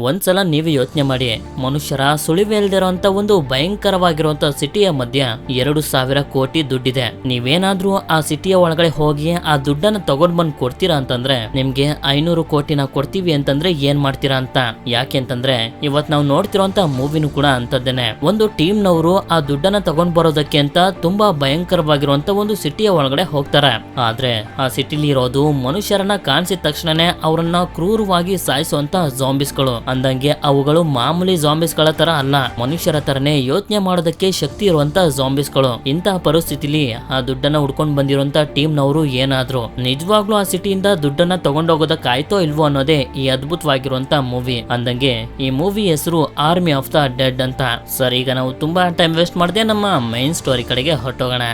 ಒಂದ್ಸಲ ನೀವೇ ಯೋಚನೆ ಮಾಡಿ, ಮನುಷ್ಯರ ಸುಳಿವೆ ಇಲ್ದಿರೋಂತ ಒಂದು ಭಯಂಕರವಾಗಿರುವಂತ ಸಿಟಿಯ ಮಧ್ಯ 2,000 ಕೋಟಿ ದುಡ್ಡಿದೆ. ನೀವೇನಾದ್ರೂ ಆ ಸಿಟಿಯ ಒಳಗಡೆ ಹೋಗಿ ಆ ದುಡ್ಡನ್ನ ತಗೊಂಡ್ ಬಂದ್ ಕೊಡ್ತೀರಾ ಅಂತಂದ್ರೆ ನಿಮ್ಗೆ 500 ಕೋಟಿನ ಕೊಡ್ತೀವಿ ಅಂತಂದ್ರೆ ಏನ್ ಮಾಡ್ತೀರಾ ಅಂತ. ಯಾಕೆ ಅಂತಂದ್ರೆ ಇವತ್ ನಾವು ನೋಡ್ತಿರೋಂತ ಮೂವಿನೂ ಕೂಡ ಅಂತದ್ದೇನೆ. ಒಂದು ಟೀಮ್ ನವರು ಆ ದುಡ್ಡನ್ನ ತಗೊಂಡ್ ಬರೋದಕ್ಕೆ ಅಂತ ತುಂಬಾ ಭಯಂಕರವಾಗಿರುವಂತ ಒಂದು ಸಿಟಿಯ ಒಳಗಡೆ ಹೋಗ್ತಾರೆ. ಆದ್ರೆ ಆ ಸಿಟಿಲಿ ಇರೋದು ಮನುಷ್ಯರನ್ನ ಕಾಣಿಸಿದ ತಕ್ಷಣನೇ ಅವರನ್ನ ಕ್ರೂರವಾಗಿ ಸಾಯಿಸುವಂತ ಜಾಂಬಿಸ್ಗಳು. ಅಂದಂಗೆ ಅವುಗಳು ಮಾಮೂಲಿ ಜಾಂಬಿಸ್ಗಳ ತರ ಅಲ್ಲ, ಮನುಷ್ಯರ ತರನೇ ಯೋಚನೆ ಮಾಡೋದಕ್ಕೆ ಶಕ್ತಿ ಇರುವಂತ ಜಾಂಬಿಸ್ಗಳು. ಇಂತಹ ಪರಿಸ್ಥಿತಿಲಿ ಆ ದುಡ್ಡನ್ನ ಹುಡ್ಕೊಂಡ್ ಬಂದಿರುವಂತ ಟೀಮ್ ನವರು ಏನಾದ್ರು ನಿಜವಾಗ್ಲೂ ಆ ಸಿಟಿಯಿಂದ ದುಡ್ಡನ್ನ ತಗೊಂಡೋಗೋದಕ್ಕೆ ಆಯ್ತೋ ಇಲ್ವೋ ಅನ್ನೋದೇ ಈ ಅದ್ಭುತವಾಗಿರುವಂತ ಮೂವಿ. ಅಂದಂಗೆ ಈ ಮೂವಿ ಹೆಸರು ಆರ್ಮಿ ಆಫ್ ದ ಡೆಡ್ ಅಂತ. ಸರ್, ಈಗ ನಾವು ತುಂಬಾ ಟೈಮ್ ವೇಸ್ಟ್ ಮಾಡದೆ ನಮ್ಮ ಮೈನ್ ಸ್ಟೋರಿ ಕಡೆಗೆ ಹೊರಟೋಗೋಣ.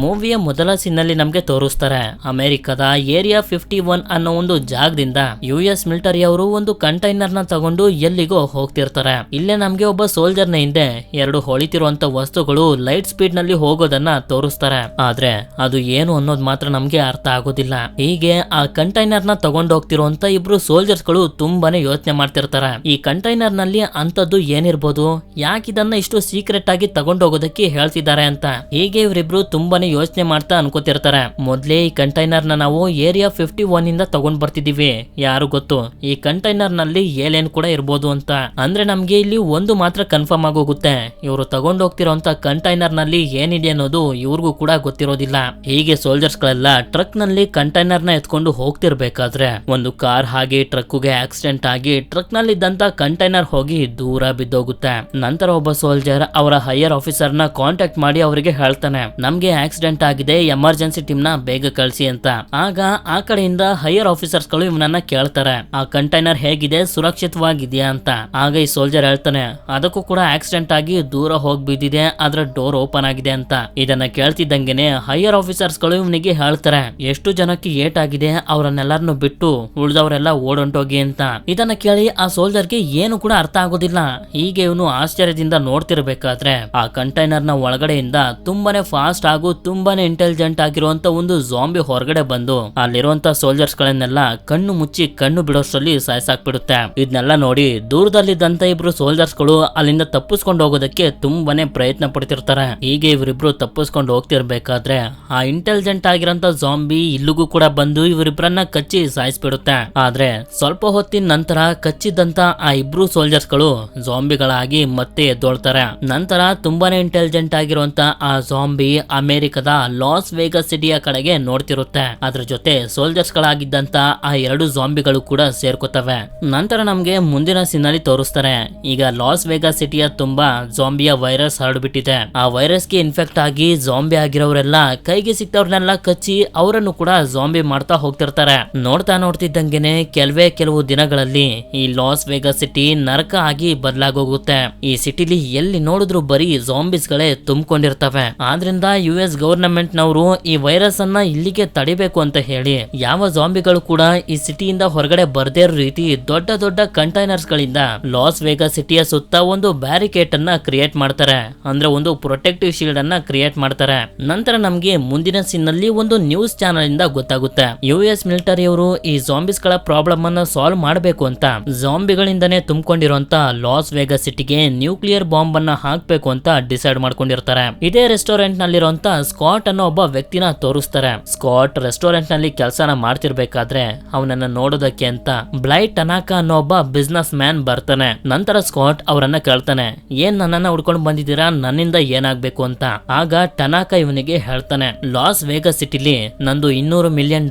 ಮೂವಿಯ ಮೊದಲ ಸೀನಲ್ಲಿ ನಮ್ಗೆ ತೋರಿಸ್ತಾರೆ ಅಮೆರಿಕದ ಏರಿಯಾ 51 ಅನ್ನೋ ಒಂದು ಜಾಗದಿಂದ US ಮಿಲಿಟರಿ ಅವರು ಒಂದು ಕಂಟೈನರ್ ನ ತಗೊಂಡು ಎಲ್ಲಿಗೋ ಹೋಗ್ತಿರ್ತಾರೆ. ಇಲ್ಲೇ ನಮ್ಗೆ ಒಬ್ಬ ಸೋಲ್ಜರ್ ನ ಹಿಂದೆ 2 ಹೊಳಿತಿರುವಂತ ವಸ್ತುಗಳು ಲೈಟ್ ಸ್ಪೀಡ್ ನಲ್ಲಿ ಹೋಗೋದನ್ನ ತೋರಿಸ್ತಾರೆ. ಆದ್ರೆ ಅದು ಏನು ಅನ್ನೋದು ಮಾತ್ರ ನಮ್ಗೆ ಅರ್ಥ ಆಗೋದಿಲ್ಲ. ಹೀಗೆ ಆ ಕಂಟೈನರ್ ನ ತಗೊಂಡು ಹೋಗ್ತಿರುವಂತ ಇಬ್ರು ಸೋಲ್ಜರ್ಸ್ ಗಳು ತುಂಬಾನೇ ಯೋಚನೆ ಮಾಡ್ತಿರ್ತಾರೆ. ಈ ಕಂಟೈನರ್ ನಲ್ಲಿ ಅಂತದ್ದು ಏನಿರ್ಬೋದು, ಯಾಕೆ ಇದನ್ನ ಇಷ್ಟು ಸೀಕ್ರೆಟ್ ಆಗಿ ತಗೊಂಡೋಗೋದಕ್ಕೆ ಹೇಳ್ತಿದ್ದಾರೆ ಅಂತ. ಹೀಗೆ ಇವರಿಬ್ರು ತುಂಬಾನೇ ಯೋಚನೆ ಮಾಡ್ತಾ ಅನ್ಕೋತಿರ್ತಾರೆ. ಮೊದ್ಲೇ ಈ ಕಂಟೈನರ್ ನ ನಾವು ಏರಿಯಾ 51 ಇಂದ ತಗೊಂಡ್ ಬರ್ತಿದೀವಿ, ಯಾರು ಗೊತ್ತು ಈ ಕಂಟೈನರ್ ನಲ್ಲಿ ಏಲೇನ್ ಕೂಡ ಇರ್ಬೋದು ಅಂತ. ಅಂದ್ರೆ ನಮ್ಗೆ ಇಲ್ಲಿ ಒಂದು ಮಾತ್ರ ಕನ್ಫರ್ಮ್ ಆಗೋಗುತ್ತೆ, ಇವರು ತಗೊಂಡ್ ಹೋಗ್ತಿರೋಂತ ಕಂಟೈನರ್ ನಲ್ಲಿ ಏನಿದೆ ಅನ್ನೋದು ಇವ್ರಿಗೂ ಕೂಡ ಗೊತ್ತಿರೋದಿಲ್ಲ. ಹೀಗೆ ಸೋಲ್ಜರ್ಸ್ ಗಳೆಲ್ಲ ಟ್ರಕ್ ನಲ್ಲಿ ಕಂಟೈನರ್ ನ ಎತ್ಕೊಂಡು ಹೋಗ್ತಿರ್ಬೇಕಾದ್ರೆ ಒಂದು ಕಾರ್ ಹಾಗೆ ಟ್ರಕ್ಗೆ ಆಕ್ಸಿಡೆಂಟ್ ಆಗಿ ಟ್ರಕ್ ನಲ್ಲಿ ಇದ್ದಂತ ಕಂಟೈನರ್ ಹೋಗಿ ದೂರ ಬಿದ್ದೋಗುತ್ತೆ. ನಂತರ ಒಬ್ಬ ಸೋಲ್ಜರ್ ಅವರ ಹೈಯರ್ ಆಫೀಸರ್ ನ ಕಾಂಟ್ಯಾಕ್ಟ್ ಮಾಡಿ ಅವರಿಗೆ ಹೇಳ್ತಾನೆ, ನಮ್ಗೆ ಆಕ್ಸಿಡೆಂಟ್ ಆಗಿದೆ, ಎಮರ್ಜೆನ್ಸಿ ಟೀಮ್ ನ ಬೇಗ ಕಳಿಸಿ ಅಂತ. ಆಗ ಆ ಕಡೆಯಿಂದ ಹೈಯರ್ ಆಫೀಸರ್ಸ್ ಗಳು ಇವನನ್ನ ಕೇಳ್ತಾರೆ, ಆ ಕಂಟೈನರ್ ಹೇಗಿದೆ, ಸುರಕ್ಷಿತವಾಗಿದೆಯಾ ಅಂತ. ಆಗ ಈ ಸೋಲ್ಜರ್ ಹೇಳ್ತಾನೆ, ಅದಕ್ಕೂ ಕೂಡ ಆಕ್ಸಿಡೆಂಟ್ ಆಗಿ ದೂರ ಹೋಗಿ ಬಿದ್ದಿದೆ, ಅದ್ರ ಡೋರ್ ಓಪನ್ ಆಗಿದೆ ಅಂತ. ಇದನ್ನ ಕೇಳ್ತಿದ್ದಂಗೆನೆ ಹೈಯರ್ ಆಫೀಸರ್ಸ್ ಗಳು ಇವನಿಗೆ ಹೇಳ್ತಾರೆ, ಎಷ್ಟು ಜನಕ್ಕೆ ಏಟ್ ಆಗಿದೆ ಅವರನ್ನೆಲ್ಲರನ್ನು ಬಿಟ್ಟು ಉಳಿದವರೆಲ್ಲ ಓಡೊಂಟೋಗಿ ಅಂತ. ಇದನ್ನ ಕೇಳಿ ಆ ಸೋಲ್ಜರ್ಗೆ ಏನು ಕೂಡ ಅರ್ಥ ಆಗೋದಿಲ್ಲ. ಹೀಗೆ ಇವನು ಆಶ್ಚರ್ಯದಿಂದ ನೋಡ್ತಿರ್ಬೇಕಾದ್ರೆ ಆ ಕಂಟೈನರ್ ನ ಒಳಗಡೆಯಿಂದ ತುಂಬಾನೇ ಫಾಸ್ಟ್ ಹಾಗೂ ತುಂಬಾನೇ ಇಂಟೆಲಿಜೆಂಟ್ ಆಗಿರುವಂತ ಒಂದು ಜಾಂಬಿ ಹೊರಗಡೆ ಬಂದು ಅಲ್ಲಿರುವಂತ ಸೋಲ್ಜರ್ಸ್ ಗಳನ್ನೆಲ್ಲ ಕಣ್ಣು ಮುಚ್ಚಿ ಕಣ್ಣು ಬಿಡೋಷ್ಟರಲ್ಲಿ ಸಾಯಿಸಾಕ್ಬಿಡುತ್ತೆ. ಇದನ್ನೆಲ್ಲ ನೋಡಿ ದೂರದಲ್ಲಿದ್ದಂತ ಇಬ್ರು ಸೋಲ್ಜರ್ಸ್ ಗಳು ಅಲ್ಲಿಂದ ತಪ್ಪಿಸ್ಕೊಂಡು ಹೋಗೋದಕ್ಕೆ ತುಂಬಾನೇ ಪ್ರಯತ್ನ ಪಡ್ತಿರ್ತಾರೆ. ಹೀಗೆ ಇವರಿಬ್ರು ತಪ್ಪಿಸ್ಕೊಂಡು ಹೋಗ್ತಿರ್ಬೇಕಾದ್ರೆ ಆ ಇಂಟೆಲಿಜೆಂಟ್ ಆಗಿರೋಂತ ಜಾಂಬಿ ಇಲ್ಲಿಗೂ ಕೂಡ ಬಂದು ಇವರಿಬ್ರನ್ನ ಕಚ್ಚಿ ಸಾಯಿಸ್ಬಿಡುತ್ತೆ. ಆದ್ರೆ ಸ್ವಲ್ಪ ಹೊತ್ತಿನ ನಂತರ ಕಚ್ಚಿದಂತ ಆ ಇಬ್ರು ಸೋಲ್ಜರ್ಸ್ ಗಳು ಜಾಂಬಿಗಳಾಗಿ ಮತ್ತೆ ಎದ್ದೊಳ್ತಾರೆ. ನಂತರ ತುಂಬಾನೇ ಇಂಟೆಲಿಜೆಂಟ್ ಆಗಿರುವಂತ ಆ ಜಾಂಬಿ ಅಮೆರಿಕದ ಲಾಸ್ ವೇಗಸ್ ಸಿಟಿಯ ಕಡೆಗೆ ನೋಡ್ತಿರುತ್ತೆ. ಅದ್ರ ಜೊತೆ ಸೋಲ್ಜರ್ಸ್ ಗಳಾಗಿದ್ದಂತ ಆ 2 ಜಾಂಬಿಗಳು ಕೂಡ ಸೇರ್ಕೋತವೆ. ನಂತರ ನಮ್ಗೆ ಮುಂದಿನ ಸೀನಲ್ಲಿ ತೋರಿಸ್ತಾರೆ, ಈಗ ಲಾಸ್ ವೇಗಸ್ ಸಿಟಿಯ ತುಂಬಾ ಜಾಂಬಿಯ ವೈರಸ್ ಹರಡ್ಬಿಟ್ಟಿದೆ. ಆ ವೈರಸ್ ಗೆ ಇನ್ಫೆಕ್ಟ್ ಆಗಿ ಜಾಂಬಿ ಆಗಿರೋರೆಲ್ಲ ಕೈಗೆ ಸಿಕ್ತವ್ರನ್ನೆಲ್ಲ ಕಚ್ಚಿ ಅವರನ್ನು ಕೂಡ ಜಾಂಬಿ ಮಾಡ್ತಾ ಹೋಗ್ತಿರ್ತಾರೆ. ನೋಡ್ತಿದ್ದಂಗೆನೆ ಕೆಲವು ದಿನಗಳಲ್ಲಿ ಈ ಲಾಸ್ ವೇಗಸ್ ಸಿಟಿ ನರಕ ಆಗಿ ಬದಲಾಗೋಗುತ್ತೆ. ಈ ಸಿಟಿಲಿ ಎಲ್ಲಿ ನೋಡಿದ್ರು ಬರೀ ಜಾಂಬಿಸ್ ಗಳೇ ತುಂಬಿಕೊಂಡಿರ್ತವೆ. ಆದ್ರಿಂದ US ಗವರ್ನಮೆಂಟ್ ನವರು ಈ ವೈರಸ್ ಅನ್ನ ಇಲ್ಲಿಗೆ ತಡಿಬೇಕು ಅಂತ ಹೇಳಿ ಯಾವ ಜಾಂಬಿಗಳು ಕೂಡ ಈ ಸಿಟಿಯಿಂದ ಹೊರಗಡೆ ಬರ್ದೇ ಇರೋ ರೀತಿ ದೊಡ್ಡ ಕಂಟೈನರ್ಸ್ ಗಳಿಂದ ಲಾಸ್ ವೇಗಸ್ ಸಿಟಿಯ ಸುತ್ತ ಒಂದು ಬ್ಯಾರಿಕೇಡ್ ಅನ್ನ ಕ್ರಿಯೇಟ್ ಮಾಡ್ತಾರೆ. ಅಂದ್ರೆ ಒಂದು ಪ್ರೊಟೆಕ್ಟಿವ್ ಶೀಲ್ಡ್ ಅನ್ನ ಕ್ರಿಯೇಟ್ ಮಾಡ್ತಾರೆ. ನಂತರ ನಮ್ಗೆ ಮುಂದಿನ ಸೀನ್ ನಲ್ಲಿ ಒಂದು ನ್ಯೂಸ್ ಚಾನೆಲ್ ಇಂದ ಗೊತ್ತಾಗುತ್ತೆ, US ಮಿಲಿಟರಿ ಅವರು ಈ ಜಾಂಬಿಸ್ ಗಳ ಪ್ರಾಬ್ಲಮ್ ಅನ್ನ ಸಾಲ್ವ್ ಮಾಡಬೇಕು ಅಂತ ಜಾಂಬಿಗಳಿಂದನೇ ತುಂಬಿಕೊಂಡಿರುವಂತ ಲಾಸ್ ವೇಗಸ್ ಸಿಟಿಗೆ ನ್ಯೂಕ್ಲಿಯರ್ ಬಾಂಬ್ ಅನ್ನ ಹಾಕ್ಬೇಕು ಅಂತ ಡಿಸೈಡ್ ಮಾಡ್ಕೊಂಡಿರ್ತಾರೆ. ಇದೇ ರೆಸ್ಟೋರೆಂಟ್ ನಲ್ಲಿರುವಂತ ಸ್ಕಾಟ್ ಅನ್ನೋ ಒಬ್ಬ ವ್ಯಕ್ತಿನ ತೋರಿಸ್ತಾರೆ. ಸ್ಕಾಟ್ ರೆಸ್ಟೋರೆಂಟ್ ನಲ್ಲಿ ಕೆಲಸನ ಮಾಡ್ತಿರ್ಬೇಕಾದ್ರೆ ಅವನನ್ನ ನೋಡೋದಕ್ಕೆ ಅಂತ ಬ್ಲೈಟ್ ಟನಾಕ ಅನ್ನೋ ಒಬ್ಬ ಬಿಸ್ನೆಸ್ ಮ್ಯಾನ್ ಬರ್ತಾನೆ. ನಂತರ ಸ್ಕಾಟ್ ಅವರನ್ನ ಕೇಳ್ತಾನೆ, ಏನ್ ನನ್ನನ್ನ ಹುಡ್ಕೊಂಡು ಬಂದಿದ್ದೀರಾ, ನನ್ನಿಂದ ಏನಾಗ್ಬೇಕು ಅಂತ. ಆಗ ಟನಾಕ ಇವನಿಗೆ ಹೇಳ್ತಾನೆ, ಲಾಸ್ ವೇಗಸ್ ಸಿಟಿಲಿ ನಂದು $200 ಮಿಲಿಯನ್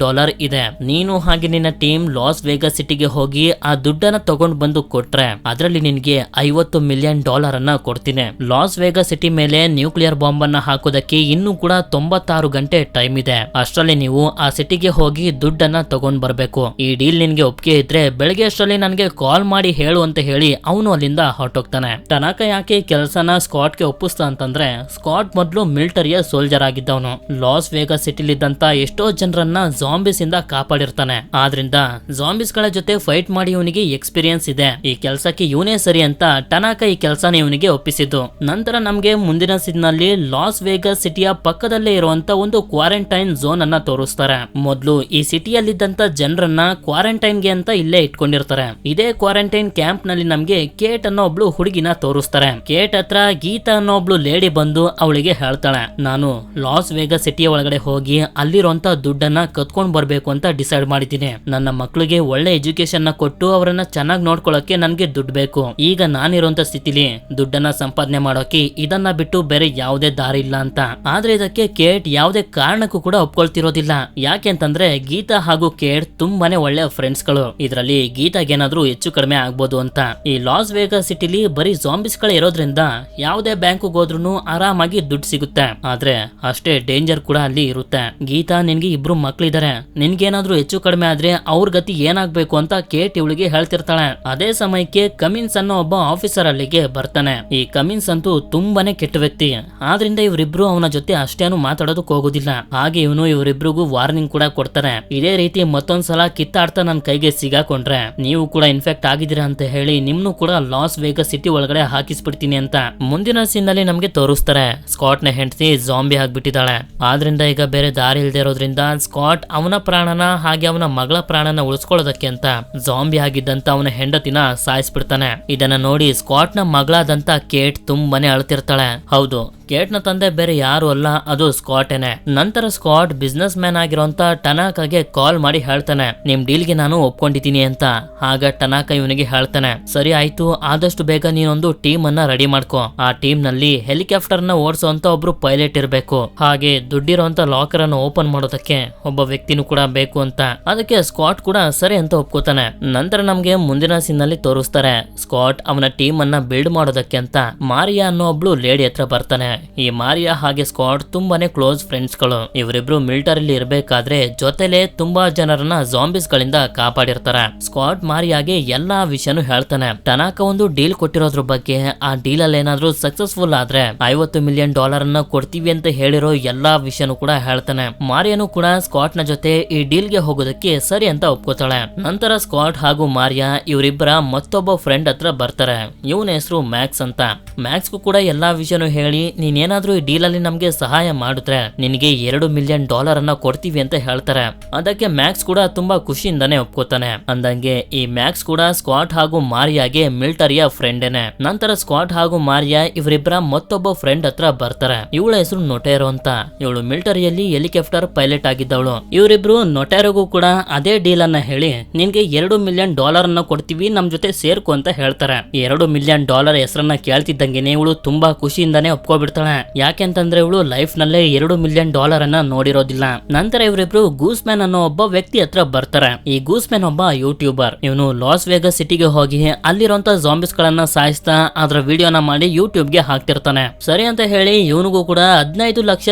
ಇದೆ. ನೀನು ಹಾಗೆ ನಿನ್ನ ಟೀಮ್ ಲಾಸ್ ವೇಗಸ್ ಸಿಟಿಗೆ ಹೋಗಿ ಆ ದುಡ್ಡನ್ನ ತಗೊಂಡ್ ಬಂದು ಕೊಟ್ರೆ ಅದರಲ್ಲಿ ನಿನ್ಗೆ $50 ಮಿಲಿಯನ್ ಅನ್ನ ಕೊಡ್ತೀನಿ. ಲಾಸ್ ವೇಗಸ್ ಸಿಟಿ ಮೇಲೆ ನ್ಯೂಕ್ಲಿಯರ್ ಬಾಂಬ್ ಅನ್ನ ಹಾಕೋದಕ್ಕೆ ಇನ್ನೂ ಕೂಡ 96 ಗಂಟೆ ಟೈಮ್ ಇದೆ. ಅಷ್ಟರಲ್ಲಿ ನೀವು ಆ ಸಿಟಿಗೆ ಹೋಗಿ ದುಡ್ಡನ್ನ ತಗೊಂಡ್ ಬರ್ಬೇಕು. ಈ ಡೀಲ್ ನಿನ್ಗೆ ಒಪ್ಪಿಗೆ ಇದ್ರೆ ಬೆಳಗ್ಗೆ ಅಷ್ಟರಲ್ಲಿ ನನ್ಗೆ ಕಾಲ್ ಮಾಡಿ ಹೇಳು ಅಂತ ಹೇಳಿ ಅವನು ಅಲ್ಲಿಂದ ಹೊರಟೋಗ್ತಾನೆ. ಟನಾಕ ಯಾಕೆ ಕೆಲಸನ ಸ್ಕಾಟ್ ಗೆ ಒಪ್ಪಿಸ್ತಾ ಅಂತಂದ್ರೆ ಸ್ಕಾಟ್ ಮೊದಲು ಮಿಲಿಟರಿಯ ಸೋಲ್ಜರ್ ಆಗಿದ್ದವನು. ಲಾಸ್ ವೇಗಸ್ ಸಿಟಿಲಿದ್ದಂತ ಎಷ್ಟೋ ಜನರನ್ನ ಜಾಂಬಿಸ್ ಇಂದ ಕಾಪಾಡಿರ್ತಾನೆ. ಆದ್ರಿಂದ ಜಾಂಬಿಸ್ ಗಳ ಜೊತೆ ಫೈಟ್ ಮಾಡಿ ಇವನಿಗೆ ಎಕ್ಸ್ಪೀರಿಯನ್ಸ್ ಇದೆ. ಈ ಕೆಲಸಕ್ಕೆ ಇವನೇ ಸರಿ ಅಂತ ಟನಾಕ ಈ ಕೆಲಸನ ಇವನಿಗೆ ಒಪ್ಪಿಸಿದ್ದು. ನಂತರ ನಮ್ಗೆ ಮುಂದಿನ ಸೀನ್ ನಲ್ಲಿ ಲಾಸ್ ವೇಗಸ್ ಸಿಟಿಯ ಪಕ್ಕದಲ್ಲೇ ಇರುವಂತ ಒಂದು ಕ್ವಾರಂಟೈನ್ ಝೋನ್ ಅನ್ನ ತೋರಿಸ್ತಾರೆ. ಮೊದಲು ಈ ಸಿಟಿಯಲ್ಲಿದ್ದಂತ ಜನರನ್ನ ಕ್ವಾರಂಟೈನ್ಗೆ ಅಂತ ಇಲ್ಲೇ ಇಟ್ಕೊಂಡಿರ್ತಾರೆ. ಇದೇ ಕ್ವಾರಂಟೈನ್ ಕ್ಯಾಂಪ್ ನಲ್ಲಿ ನಮ್ಗೆ ಕೇಟ್ ಅನ್ನೋ ಒಬ್ಳು ಹುಡುಗಿನ ತೋರಿಸ್ತಾರೆ. ಕೇಟ್ ಹತ್ರ ಗೀತಾ ಅನ್ನೋ ಒಬ್ಳು ಲೇಡಿ ಬಂದು ಅವಳಿಗೆ ಹೇಳ್ತಾಳೆ, ನಾನು ಲಾಸ್ ವೇಗಸ್ ಸಿಟಿಯ ಒಳಗಡೆ ಹೋಗಿ ಅಲ್ಲಿರುವಂತ ದುಡ್ಡನ್ನ ಕತ್ಕೊಂಡ್ ಬರ್ಬೇಕು ಅಂತ ಡಿಸೈಡ್ ಮಾಡಿದ್ದೀನಿ. ನನ್ನ ಮಕ್ಳಿಗೆ ಒಳ್ಳೆ ಎಜುಕೇಶನ್ ನ ಕೊಟ್ಟು ಅವರನ್ನ ಚೆನ್ನಾಗಿ ನೋಡ್ಕೊಳಕ್ಕೆ ನನ್ಗೆ ದುಡ್ಡು ಬೇಕು. ಈಗ ನಾನಿರುವಂತ ಸ್ಥಿತಿಲಿ ದುಡ್ಡನ್ನ ಸಂಪಾದನೆ ಮಾಡೋಕೆ ಇದನ್ನ ಬಿಟ್ಟು ಬೇರೆ ಯಾವುದೇ ದಾರಿ ಇಲ್ಲ ಅಂತ. ಆದ್ರೆ ಇದಕ್ಕೆ ಕೇಟ್ ಯಾವುದೇ ಕಾರಣಕ್ಕೂ ಕೂಡ ಒಪ್ಕೊಳ್ತಿರೋದಿಲ್ಲ. ಯಾಕೆಂತಂದ್ರೆ ಗೀತಾ ಹಾಗೂ ಕೇಟ್ ತುಂಬಾನೇ ಒಳ್ಳೆ ಫ್ರೆಂಡ್ಸ್ ಗಳು. ಇದರಲ್ಲಿ ಗೀತಾಗೇನಾದ್ರೂ ಹೆಚ್ಚು ಕಡಿಮೆ ಆಗ್ಬೋದು ಅಂತ. ಈ ಲಾಸ್ ವೇಗಸ್ ಸಿಟಿಲಿ ಬರೀ ಜಾಂಬಿಸ್ ಗಳು ಇರೋದ್ರಿಂದ ಯಾವುದೇ ಬ್ಯಾಂಕ್ ಹೋದ್ರೂ ಆರಾಮಾಗಿ ದುಡ್ಡು ಸಿಗುತ್ತೆ. ಆದ್ರೆ ಅಷ್ಟೇ ಡೇಂಜರ್ ಕೂಡ ಅಲ್ಲಿ ಇರುತ್ತೆ. ಗೀತಾ, ನಿನ್ಗೆ ಇಬ್ರು ಮಕ್ಳಿದಾರೆ, ನಿನ್ಗೇನಾದ್ರೂ ಹೆಚ್ಚು ಕಡಿಮೆ ಆದ್ರೆ ಅವ್ರ ಗತಿ ಏನಾಗ್ಬೇಕು ಅಂತ ಕೇಟ್ ಇವಳಿಗೆ ಹೇಳ್ತಿರ್ತಾಳೆ. ಅದೇ ಸಮಯಕ್ಕೆ ಕಮಿನ್ಸ್ ಅನ್ನೋ ಒಬ್ಬ ಆಫೀಸರ್ ಅಲ್ಲಿಗೆ ಬರ್ತಾನೆ. ಈ ಕಮಿನ್ಸ್ ಅಂತೂ ತುಂಬಾನೇ ಕೆಟ್ಟ ವ್ಯಕ್ತಿ. ಆದ್ರಿಂದ ಇವರಿಬ್ರು ಅವನ ಜೊತೆ ಅಷ್ಟೇನು ಮಾತಾಡೋದಕ್ಕೆ ಹೋಗೋದಿಲ್ಲ. ಹಾಗೆ ಇವನು ಇವರಿಬ್ರಿಗೂ ವಾರ್ನಿಂಗ್ ಕೂಡ ಕೊಡ್ತಾನೆ. ಇದೇ ರೀತಿ ಮತ್ತೊಂದ್ಸಲ ಕಿತ್ತಾಡ್ತಾ ನನ್ ಕೈಗೆ ಸಿಗಾಕೊಂಡ್ರೆ ನೀವು ಕೂಡ ಇನ್ಫೆಕ್ಟ್ ಆಗಿದ್ದೀರಾ ಅಂತ ಹೇಳಿ ನಿಮ್ನು ಕೂಡ ಲಾಸ್ ವೇಗಸ್ ಸಿಟಿ ಒಳಗಡೆ ಹಾಕಿಸ್ಬಿಡ್ತೀನಿ ಅಂತ. ಮುಂದಿನ ಸೀನ್ ನಲ್ಲಿ ನಮ್ಗೆ ತೋರಿಸ್ತಾರೆ, ಸ್ಕಾಟ್ ನ ಹೆಂಡತಿ ಜಾಂಬಿ ಆಗ್ಬಿಟ್ಟಿದ್ದಾಳೆ. ಆದ್ರಿಂದ ಈಗ ಬೇರೆ ದಾರಿ ಇಲ್ದೇ ಇರೋದ್ರಿಂದ ಸ್ಕಾಟ್ ಅವನ ಪ್ರಾಣನ ಹಾಗೆ ಅವನ ಮಗಳ ಪ್ರಾಣನ ಉಳಿಸ್ಕೊಳ್ಳೋದಕ್ಕೆ ಅಂತ ಜಾಂಬಿ ಆಗಿದ್ದಂತ ಅವನ ಹೆಂಡತಿನ ಸಾಯಿಸ್ಬಿಡ್ತಾನೆ. ಇದನ್ನ ನೋಡಿ ಸ್ಕಾಟ್ ನ ಮಗಳಾದಂತ ಕೇಟ್ ತುಂಬಾನೇ ಅಳ್ತಿರ್ತಾಳೆ. ಹೌದು, ಕೇಟ್ ನ ತಂದೆ ಬೇರೆ ಯಾರು ಅಲ್ಲ, ಅದು ಸ್ಕಾಟೇನೆ. ನಂತರ ಸ್ಕಾಟ್ ಬಿಸ್ನೆಸ್ ಮ್ಯಾನ್ ಆಗಿರೋಂತ ಟನಾಕಾಗೆ ಕಾಲ್ ಮಾಡಿ ಹೇಳ್ತಾನೆ, ನಿಮ್ ಡೀಲ್ಗೆ ನಾನು ಒಪ್ಕೊಂಡಿದ್ದೀನಿ ಅಂತ. ಆಗ ಟನಾಕ ಇವನಿಗೆ ಹೇಳ್ತಾನೆ, ಸರಿ ಆಯ್ತು, ಆದಷ್ಟು ಬೇಗ ನೀನೊಂದು ಟೀಮ್ ಅನ್ನ ರೆಡಿ ಮಾಡ್ಕೋ. ಆ ಟೀಮ್ ನಲ್ಲಿ ಹೆಲಿಕಾಪ್ಟರ್ ನ ಓಡಿಸುವಂತ ಒಬ್ರು ಪೈಲಟ್ ಇರಬೇಕು. ಹಾಗೆ ದುಡ್ಡಿರುವಂತ ಲಾಕರ್ ಅನ್ನು ಓಪನ್ ಮಾಡೋದಕ್ಕೆ ಒಬ್ಬ ವ್ಯಕ್ತಿನೂ ಕೂಡ ಬೇಕು ಅಂತ. ಅದಕ್ಕೆ ಸ್ಕಾಟ್ ಕೂಡ ಸರಿ ಅಂತ ಒಪ್ಕೋತಾನೆ. ನಂತರ ನಮ್ಗೆ ಮುಂದಿನ ಸೀನ್ ನಲ್ಲಿ ತೋರಿಸ್ತಾರೆ, ಸ್ಕಾಟ್ ಅವನ ಟೀಮ್ ಅನ್ನ ಬಿಲ್ಡ್ ಮಾಡೋದಕ್ಕೆ ಅಂತ ಮಾರಿಯಾ ಅನ್ನೋ ಒಬ್ಳು ಲೇಡಿ ಹತ್ರ ಬರ್ತಾನೆ. ಈ ಮಾರಿಯಾ ಹಾಗೆ ಸ್ಕಾಟ್ ತುಂಬಾನೇ ಕ್ಲೋಸ್ ಫ್ರೆಂಡ್ಸ್ ಗಳು. ಇವರಿಬ್ರು ಮಿಲಿಟರಿಲಿ ಇರಬೇಕಾದ್ರೆ ಜೊತೆಲೆ ತುಂಬಾ ಜನರನ್ನ ಜಾಂಬಿಸ್ ಗಳಿಂದ ಕಾಪಾಡಿರ್ತಾರೆ. ಸ್ಕಾಟ್ ಮಾರಿಯಾಗೆ ಎಲ್ಲಾ ವಿಷಯನೂ ಹೇಳ್ತಾನೆ. ಟನಾಕ ಒಂದು ಡೀಲ್ ಕೊಟ್ಟಿರೋದ್ರ ಬಗ್ಗೆ, ಆ ಡೀಲ್ ಅಲ್ಲಿ ಏನಾದ್ರೂ ಸಕ್ಸಸ್ಫುಲ್ ಆದ್ರೆ $50 ಮಿಲಿಯನ್ ಅನ್ನ ಕೊಡ್ತೀವಿ ಅಂತ ಹೇಳಿರೋ ಎಲ್ಲಾ ವಿಷಯನೂ ಕೂಡ ಹೇಳ್ತಾನೆ. ಮಾರಿಯಾನು ಕೂಡ ಸ್ಕಾಟ್ ನ ಜೊತೆ ಈ ಡೀಲ್ ಗೆ ಹೋಗೋದಕ್ಕೆ ಸರಿ ಅಂತ ಒಪ್ಕೋತಾಳೆ. ನಂತರ ಸ್ಕಾಟ್ ಹಾಗೂ ಮಾರಿಯಾ ಇವರಿಬ್ಬರ ಮತ್ತೊಬ್ಬ ಫ್ರೆಂಡ್ ಹತ್ರ ಬರ್ತಾರೆ. ಇವನ ಹೆಸರು ಮ್ಯಾಕ್ಸ್ ಅಂತ. ಮ್ಯಾಕ್ಸ್ಗೂ ಕೂಡ ಎಲ್ಲಾ ವಿಷಯನೂ ಹೇಳಿ, ನೀನೇನಾದ್ರೂ ಈ ಡೀಲ್ ಅಲ್ಲಿ ನಮ್ಗೆ ಸಹಾಯ ಮಾಡಿದ್ರೆ ನಿನಗೆ $2 ಮಿಲಿಯನ್ ಅನ್ನ ಕೊಡ್ತೀವಿ ಅಂತ ಹೇಳ್ತಾರೆ. ಅದಕ್ಕೆ ಮ್ಯಾಕ್ಸ್ ಕೂಡ ತುಂಬಾ ಖುಷಿಯಿಂದಾನೆ ಒಪ್ಕೋತಾನೆ. ಅಂದಂಗೆ ಈ ಮ್ಯಾಕ್ಸ್ ಕೂಡ ಸ್ಕಾಟ್ ಹಾಗೂ ಮಾರಿಯಾಗೆ ಮಿಲಿಟರಿಯ ಫ್ರೆಂಡೇನೆ. ನಂತರ ಸ್ಕಾಟ್ ಹಾಗೂ ಮಾರಿಯಾ ಇವರಿಬ್ಬರ ಮತ್ತೊಬ್ಬ ಫ್ರೆಂಡ್ ಹತ್ರ ಬರ್ತಾರೆ. ಇವಳ ಹೆಸರು ನೊಟೇರೋ ಅಂತ. ಇವಳು ಮಿಲಿಟರಿಯಲ್ಲಿ ಹೆಲಿಕಾಪ್ಟರ್ ಪೈಲಟ್ ಆಗಿದ್ದವಳು. ಇವರಿಬ್ರು ನೊಟೇರೋಗೂ ಕೂಡ ಅದೇ ಡೀಲ್ ಅನ್ನ ಹೇಳಿ, ನಿನ್ಗೆ $2 ಮಿಲಿಯನ್ ಅನ್ನ ಕೊಡ್ತೀವಿ, ನಮ್ ಜೊತೆ ಸೇರ್ಕೊ ಅಂತ ಹೇಳ್ತಾರೆ. $2 ಮಿಲಿಯನ್ ಹೆಸರನ್ನ ಕೇಳ್ತಿದ್ದಂಗೆನೆ ಇವಳು ತುಂಬಾ ಖುಷಿಯಿಂದಾನೆ ಒಪ್ಕೊಬಿಡ್ತಾಳೆ. ಯಾಕೆಂತಂದ್ರೆ ಇವಳು ಲೈಫ್ ನಲ್ಲೇ $2 ಮಿಲಿಯನ್ ಅನ್ನ ನೋಡಿರೋದಿಲ್ಲ. ನಂತರ ಇವರಿಬ್ರು ಗೂಸ್ಮ್ಯಾನ್ ಅನ್ನೋ ಒಬ್ಬ ವ್ಯಕ್ತಿ ಹತ್ರ ಬರ್ತಾರೆ. ಈ ಗೂಸ್ಮ್ಯಾನ್ ಒಬ್ಬ ಯೂಟ್ಯೂಬರ್. ಇವನು ಲಾಸ್ ವೇಗಸ್ ಸಿಟಿಗೆ ಹೋಗಿ ಅಲ್ಲಿರುವಂತ ಜಾಂಬಿಸ್ ಗಳನ್ನ ಸಾಯಿಸ್ತಾ ಅದರ ವಿಡಿಯೋನ ಮಾಡಿ ಯೂಟ್ಯೂಬ್ ಗೆ ಹಾಕ್ತಿರ್ತಾನೆ. ಸರಿ ಅಂತ ಹೇಳಿ ಇವನಿಗೂ ಕೂಡ $15 ಲಕ್ಷ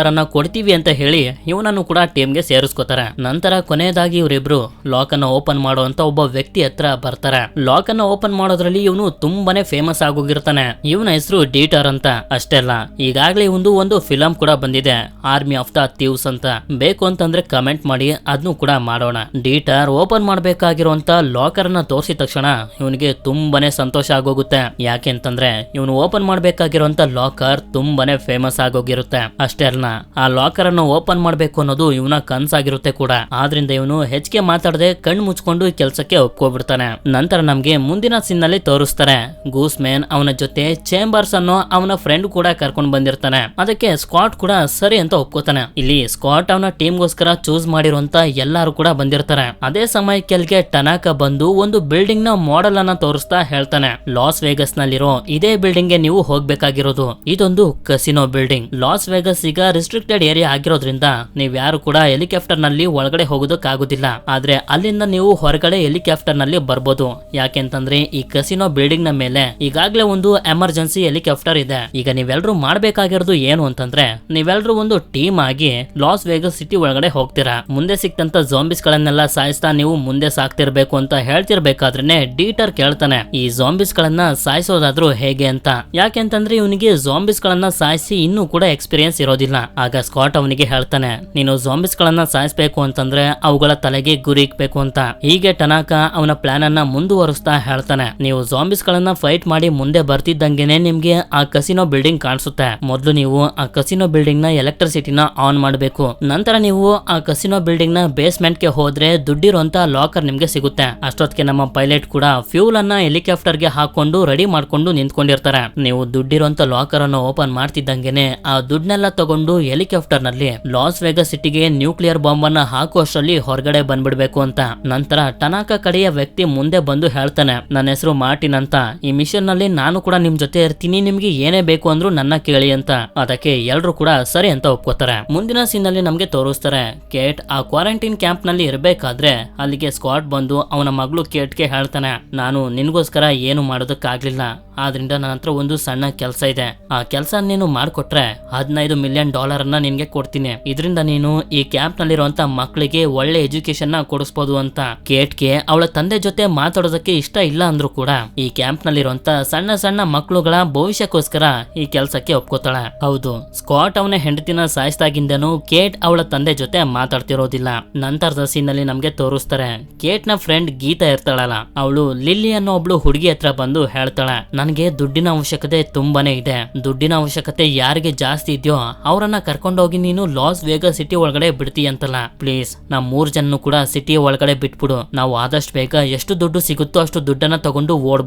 ಅನ್ನ ಕೊಡ್ತೀವಿ ಅಂತ ಹೇಳಿ ಇವನನ್ನು ಕೂಡ ಟೀಮ್ ಗೆ ಸೇರಿಸ್ಕೋತಾರೆ. ನಂತರ ಕೊನೆಯದಾಗಿ ಇವರಿಬ್ರು ಲಾಕ್ ಅನ್ನ ಓಪನ್ ಮಾಡುವಂತ ಒಬ್ಬ ವ್ಯಕ್ತಿ ಹತ್ರ ಬರ್ತಾರೆ. ಲಾಕ್ ಅನ್ನ ಓಪನ್ ಮಾಡೋದ್ರಲ್ಲಿ ಇವನು ತುಂಬಾನೇ ಫೇಮಸ್ ಆಗೋಗಿರ್ತಾನೆ. ಇವನ ಹೆಸರು ಡೀಟರ್ ಅಂತ. ಅಷ್ಟೇ ಅಲ್ಲ, ಈಗಾಗಲೇ ಒಂದು ಫಿಲಂ ಕೂಡ ಬಂದಿದೆ, ಆರ್ಮಿ ಆಫ್ ದ ಥೀವ್ಸ್ ಅಂತ. ಬೇಕು ಅಂತಂದ್ರೆ ಕಮೆಂಟ್ ಮಾಡಿ, ಅದನ್ನು ಕೂಡ ಮಾಡೋಣ. ಡೀಟರ್ ಓಪನ್ ಮಾಡ್ಬೇಕಾಗಿರುವಂತ ಲಾಕರ್ ನ ತೋರಿಸಿದ ತಕ್ಷಣ ಇವನಿಗೆ ತುಂಬಾನೇ ಸಂತೋಷ ಆಗೋಗುತ್ತೆ. ಯಾಕೆಂತಂದ್ರೆ ಇವನು ಓಪನ್ ಮಾಡ್ಬೇಕಾಗಿರುವಂತ ಲಾಕರ್ ತುಂಬಾನೇ ಫೇಮಸ್ ಆಗೋಗಿರುತ್ತೆ. ಅಷ್ಟೇ ಅಲ್ಲ, ಆ ಲಾಕರ್ ಅನ್ನು ಓಪನ್ ಮಾಡ್ಬೇಕು ಅನ್ನೋದು ಇವನ ಕನ್ಸಾಗಿರುತ್ತೆ ಕೂಡ. ಆದ್ರಿಂದ ಇವನು ಹೆಚ್ಚಿಗೆ ಮಾತಾಡದೆ ಕಣ್ಣು ಮುಚ್ಕೊಂಡು ಕೆಲಸಕ್ಕೆ ಒಪ್ಕೋಬಿಡ್ತಾನೆ. ನಂತರ ನಮ್ಗೆ ಮುಂದಿನ ಸೀನ್ ನಲ್ಲಿ ತೋರಿಸ್ತಾರೆ, ಗೂಸ್ಮ್ಯಾನ್ ಅವನ ಜೊತೆ ಚೇಂಬರ್ಸ್ ಅನ್ನೋ ಅವನ ಫ್ರೆಂಡ್ ಕೂಡ ಕರ್ಕೊಂಡು ಬಂದಿರ್ತಾನೆ. ಅದಕ್ಕೆ ಸ್ಕಾಟ್ ಕೂಡ ಸರಿ ಅಂತ ಒಪ್ಕೋತಾನೆ. ಇಲ್ಲಿ ಸ್ಕಾಟ್ ಅವನ ಟೀಮ್ಗೋಸ್ಕರ ಚೂಸ್ ಮಾಡಿರುವಂತ ಎಲ್ಲಾರು ಕೂಡ ಬಂದಿರ್ತಾರೆ. ಅದೇ ಸಮಯಕ್ಕೆ ಟನಾಕ ಬಂದು ಒಂದು ಬಿಲ್ಡಿಂಗ್ ನ ಮಾಡೆಲ್ ಅನ್ನ ತೋರಿಸ್ತಾ ಹೇಳ್ತಾನೆ, ಲಾಸ್ ವೇಗಸ್ ನಲ್ಲಿರೋ ಇದೇ ಬಿಲ್ಡಿಂಗ್ ಗೆ ನೀವು ಹೋಗ್ಬೇಕಾಗಿರೋದು. ಇದೊಂದು ಕಸಿನೋ ಬಿಲ್ಡಿಂಗ್. ಲಾಸ್ ವೇಗಸ್ ಈಗ ರಿಸ್ಟ್ರಿಕ್ಟೆಡ್ ಏರಿಯಾ ಆಗಿರೋದ್ರಿಂದ ನೀವ್ ಯಾರು ಕೂಡ ಹೆಲಿಕಾಪ್ಟರ್ ನಲ್ಲಿ ಒಳಗಡೆ ಹೋಗೋದಕ್ಕಾಗೋದಿಲ್ಲ. ಆದ್ರೆ ಅಲ್ಲಿಂದ ನೀವು ಹೊರಗಡೆ ಹೆಲಿಕಾಪ್ಟರ್ ನಲ್ಲಿ ಬರ್ಬೋದು. ಯಾಕೆಂತಂದ್ರೆ ಈ ಕಸಿನೋ ಬಿಲ್ಡಿಂಗ್ ನ ಮೇಲೆ ಈಗಾಗಲೇ ಒಂದು ಎಮರ್ಜೆನ್ಸಿ ಹೆಲಿಕಾಪ್ಟರ್ ಇದೆ. ಈಗ ನೀವೆಲ್ಲರೂ ಮಾಡ್ಬೇಕಾಗಿರೋದು ಏನು ಅಂತಂದ್ರೆ, ನೀವೆಲ್ಲರೂ ಒಂದು ಟೀಮ್ ಆಗಿ ಲಾಸ್ ವೇಗಸ್ ಸಿಟಿ ಒಳಗಡೆ ಹೋಗ್ತೀರಾ. ಮುಂದೆ ಸಿಕ್ತಂತ ಜಾಂಬಿಸ್ ಗಳನ್ನೆಲ್ಲ ಸಾಯಿಸ್ತಾ ನೀವು ಮುಂದೆ ಸಾಕ್ತಿರ್ಬೇಕು ಅಂತ ಹೇಳ್ತಿರ್ಬೇಕಾದ್ರೇನೆ ಡೀಟರ್ ಕೇಳ್ತಾನೆ, ಈ ಜಾಂಬಿಸ್ ಗಳನ್ನ ಸಾಯಿಸೋದಾದ್ರೂ ಹೇಗೆ ಅಂತ. ಯಾಕೆಂತಂದ್ರೆ ಇವನಿಗೆ ಜಾಂಬಿಸ್ ಗಳನ್ನ ಸಾಯಿಸಿ ಇನ್ನೂ ಕೂಡ ಎಕ್ಸ್ಪೀರಿಯನ್ಸ್ ಇರೋದಿಲ್ಲ. ಆಗ ಸ್ಕಾಟ್ ಅವನಿಗೆ ಹೇಳ್ತಾನೆ, ನೀನು ಜಾಂಬಿಸ್ ಗಳನ್ನ ಸಾಯಿಸಬೇಕು ಅಂತಂದ್ರೆ ಅವುಗಳ ತಲೆಗೆ ಗುರಿ ಇಕ್ಬೇಕು ಅಂತ. ಹೀಗೆ ಟನಾಕ ಅವನ ಪ್ಲಾನ್ ಅನ್ನ ಮುಂದುವರಿಸ್ತಾ ಹೇಳ್ತಾನೆ, ನೀವು ಜಾಂಬಿಸ್ ಗಳನ್ನ ಫೈಟ್ ಮಾಡಿ ಮುಂದೆ ಬರ್ತಿದ್ದಂಗೆನೆ ನಿಮ್ಗೆ ಆ ಕಸಿನೋ ಬಿಲ್ಡಿಂಗ್ ಬಿಲ್ಡಿಂಗ್ ಕಾಣಿಸುತ್ತೆ. ಮೊದಲು ನೀವು ಆ ಕಸಿನೋ ಬಿಲ್ಡಿಂಗ್ ನ ಎಲೆಕ್ಟ್ರಿಸಿಟಿನ ಆನ್ ಮಾಡಬೇಕು. ನಂತರ ನೀವು ಆ ಕಸಿನೋ ಬಿಲ್ಡಿಂಗ್ ನ ಬೇಸ್ಮೆಂಟ್ ಗೆ ಹೋದ್ರೆ ದುಡ್ಡಿರುವಂತ ಲಾಕರ್ ನಿಮ್ಗೆ ಸಿಗುತ್ತೆ. ಅಷ್ಟೊತ್ತಿಗೆ ನಮ್ಮ ಪೈಲಟ್ ಕೂಡ ಫ್ಯೂಲ್ ಅನ್ನ ಹೆಲಿಕಾಪ್ಟರ್ ಗೆ ಹಾಕೊಂಡು ರೆಡಿ ಮಾಡ್ಕೊಂಡು ನಿಂತ್ಕೊಂಡಿರ್ತಾರೆ. ನೀವು ದುಡ್ಡಿರುವಂತ ಲಾಕರ್ ಅನ್ನು ಓಪನ್ ಮಾಡ್ತಿದ್ದಂಗೆನೆ ಆ ದುಡ್ಡನ್ನೆಲ್ಲ ತಗೊಂಡು ಹೆಲಿಕಾಪ್ಟರ್ ನಲ್ಲಿ ಲಾಸ್ ವೇಗಸ್ ಸಿಟಿಗೆ ನ್ಯೂಕ್ಲಿಯರ್ ಬಾಂಬ್ ಅನ್ನ ಹಾಕುವಷ್ಟರಲ್ಲಿ ಹೊರಗಡೆ ಬಂದ್ಬಿಡ್ಬೇಕು ಅಂತ. ನಂತರ ಟನಾಕ ಕಡೆಯ ವ್ಯಕ್ತಿ ಮುಂದೆ ಬಂದು ಹೇಳ್ತಾನೆ, ನನ್ನ ಹೆಸರು ಮಾರ್ಟಿನ್ ಅಂತ, ಈ ಮಿಷನ್ ನಲ್ಲಿ ನಾನು ಕೂಡ ನಿಮ್ ಜೊತೆ ಇರ್ತೀನಿ, ನಿಮ್ಗೆ ಏನೇ ಬೇಕು ಅಂದ್ರೂ ನನ್ನ ಕೇಳಿ ಅಂತ. ಅದಕ್ಕೆ ಎಲ್ರು ಕೂಡ ಸರಿ ಅಂತ ಒಪ್ಕೋತಾರೆ. ಮುಂದಿನ ಸೀನ್ ಅಲ್ಲಿ ನಮ್ಗೆ ತೋರಿಸ್ತಾರೆ, ಕೇಟ್ ಆ ಕ್ವಾರಂಟೈನ್ ಕ್ಯಾಂಪ್ ನಲ್ಲಿ ಇರಬೇಕಾದ್ರೆ ಅಲ್ಲಿಗೆ ಸ್ಕಾಟ್ ಬಂದು ಅವನ ಮಗಳು ಕೇಟ್ಗೆ ಹೇಳ್ತಾನೆ, ನಾನು ನಿನ್ಗೋಸ್ಕರ ಏನು ಮಾಡೋದಕ್ಕಾಗ್ಲಿಲ್ಲ, ಆದ್ರಿಂದ ನನ್ನ ಹತ್ರ ಒಂದು ಸಣ್ಣ ಕೆಲಸ ಇದೆ, ಆ ಕೆಲಸ ನೀನು ಮಾಡ್ಕೊಟ್ರೆ $15 ಮಿಲಿಯನ್ ಅನ್ನ ನಿನ್ಗೆ ಕೊಡ್ತೀನಿ, ಇದರಿಂದ ನೀನು ಈ ಕ್ಯಾಂಪ್ ನಲ್ಲಿರುವಂತ ಮಕ್ಕಳಿಗೆ ಒಳ್ಳೆ ಎಜುಕೇಶನ್ ನ ಕೊಡಿಸ್ಬೋದು ಅಂತ. ಕೇಟ್ಗೆ ಅವಳ ತಂದೆ ಜೊತೆ ಮಾತಾಡೋದಕ್ಕೆ ಇಷ್ಟ ಇಲ್ಲ ಅಂದ್ರೂ ಕೂಡ ಈ ಕ್ಯಾಂಪ್ ನಲ್ಲಿರುವಂತ ಸಣ್ಣ ಸಣ್ಣ ಮಕ್ಕಳುಗಳ ಭವಿಷ್ಯಕ್ಕೋಸ್ಕರ ಈ ಕೆಲಸಕ್ಕೆ ಒಪ್ಕೋತಾಳೆ. ಹೌದು, ಸ್ಕಾಟ್ ಅವನ ಹೆಂಡತಿನ ಸಾಯಿಸ್ದಾಗಿಂದನು ಕೇಟ್ ಅವಳ ತಂದೆ ಜೊತೆ ಮಾತಾಡ್ತಿರೋದಿಲ್ಲ. ನಂತರದ ಸೀನ್ ಅಲ್ಲಿ ನಮ್ಗೆ ತೋರಿಸ್ತಾರೆ, ಕೇಟ್ ನ ಫ್ರೆಂಡ್ ಗೀತಾ ಇರ್ತಾಳಲ್ಲ, ಅವಳು ಲಿಲ್ಲಿ ಅನ್ನೋ ಒಬ್ಳು ಹುಡುಗಿ ಹತ್ರ ಬಂದು ಹೇಳ್ತಾಳೆ, ನನಗೆ ದುಡ್ಡಿನ ಅವಶ್ಯಕತೆ ತುಂಬಾನೇ ಇದೆ, ದುಡ್ಡಿನ ಅವಶ್ಯಕತೆ ಯಾರಿಗೆ ಜಾಸ್ತಿ ಇದೆಯೋ ಅವರನ್ನ ಕರ್ಕೊಂಡೋಗಿ ನೀನು ಲಾಸ್ ವೇಗಸ್ ಸಿಟಿ ಒಳಗಡೆ ಬಿಡ್ತೀಯಂತಲ್ಲ, ಪ್ಲೀಸ್ ನಾ 3 ಜನ ಕೂಡ ಸಿಟಿ ಒಳಗಡೆ ಬಿಟ್ಬಿಡು, ನಾವು ಆದಷ್ಟು ಬೇಗ ಎಷ್ಟು ದುಡ್ಡು ಸಿಗುತ್ತೋ ಅಷ್ಟು ದುಡ್ಡನ್ನ ತಗೊಂಡು ಓಡ್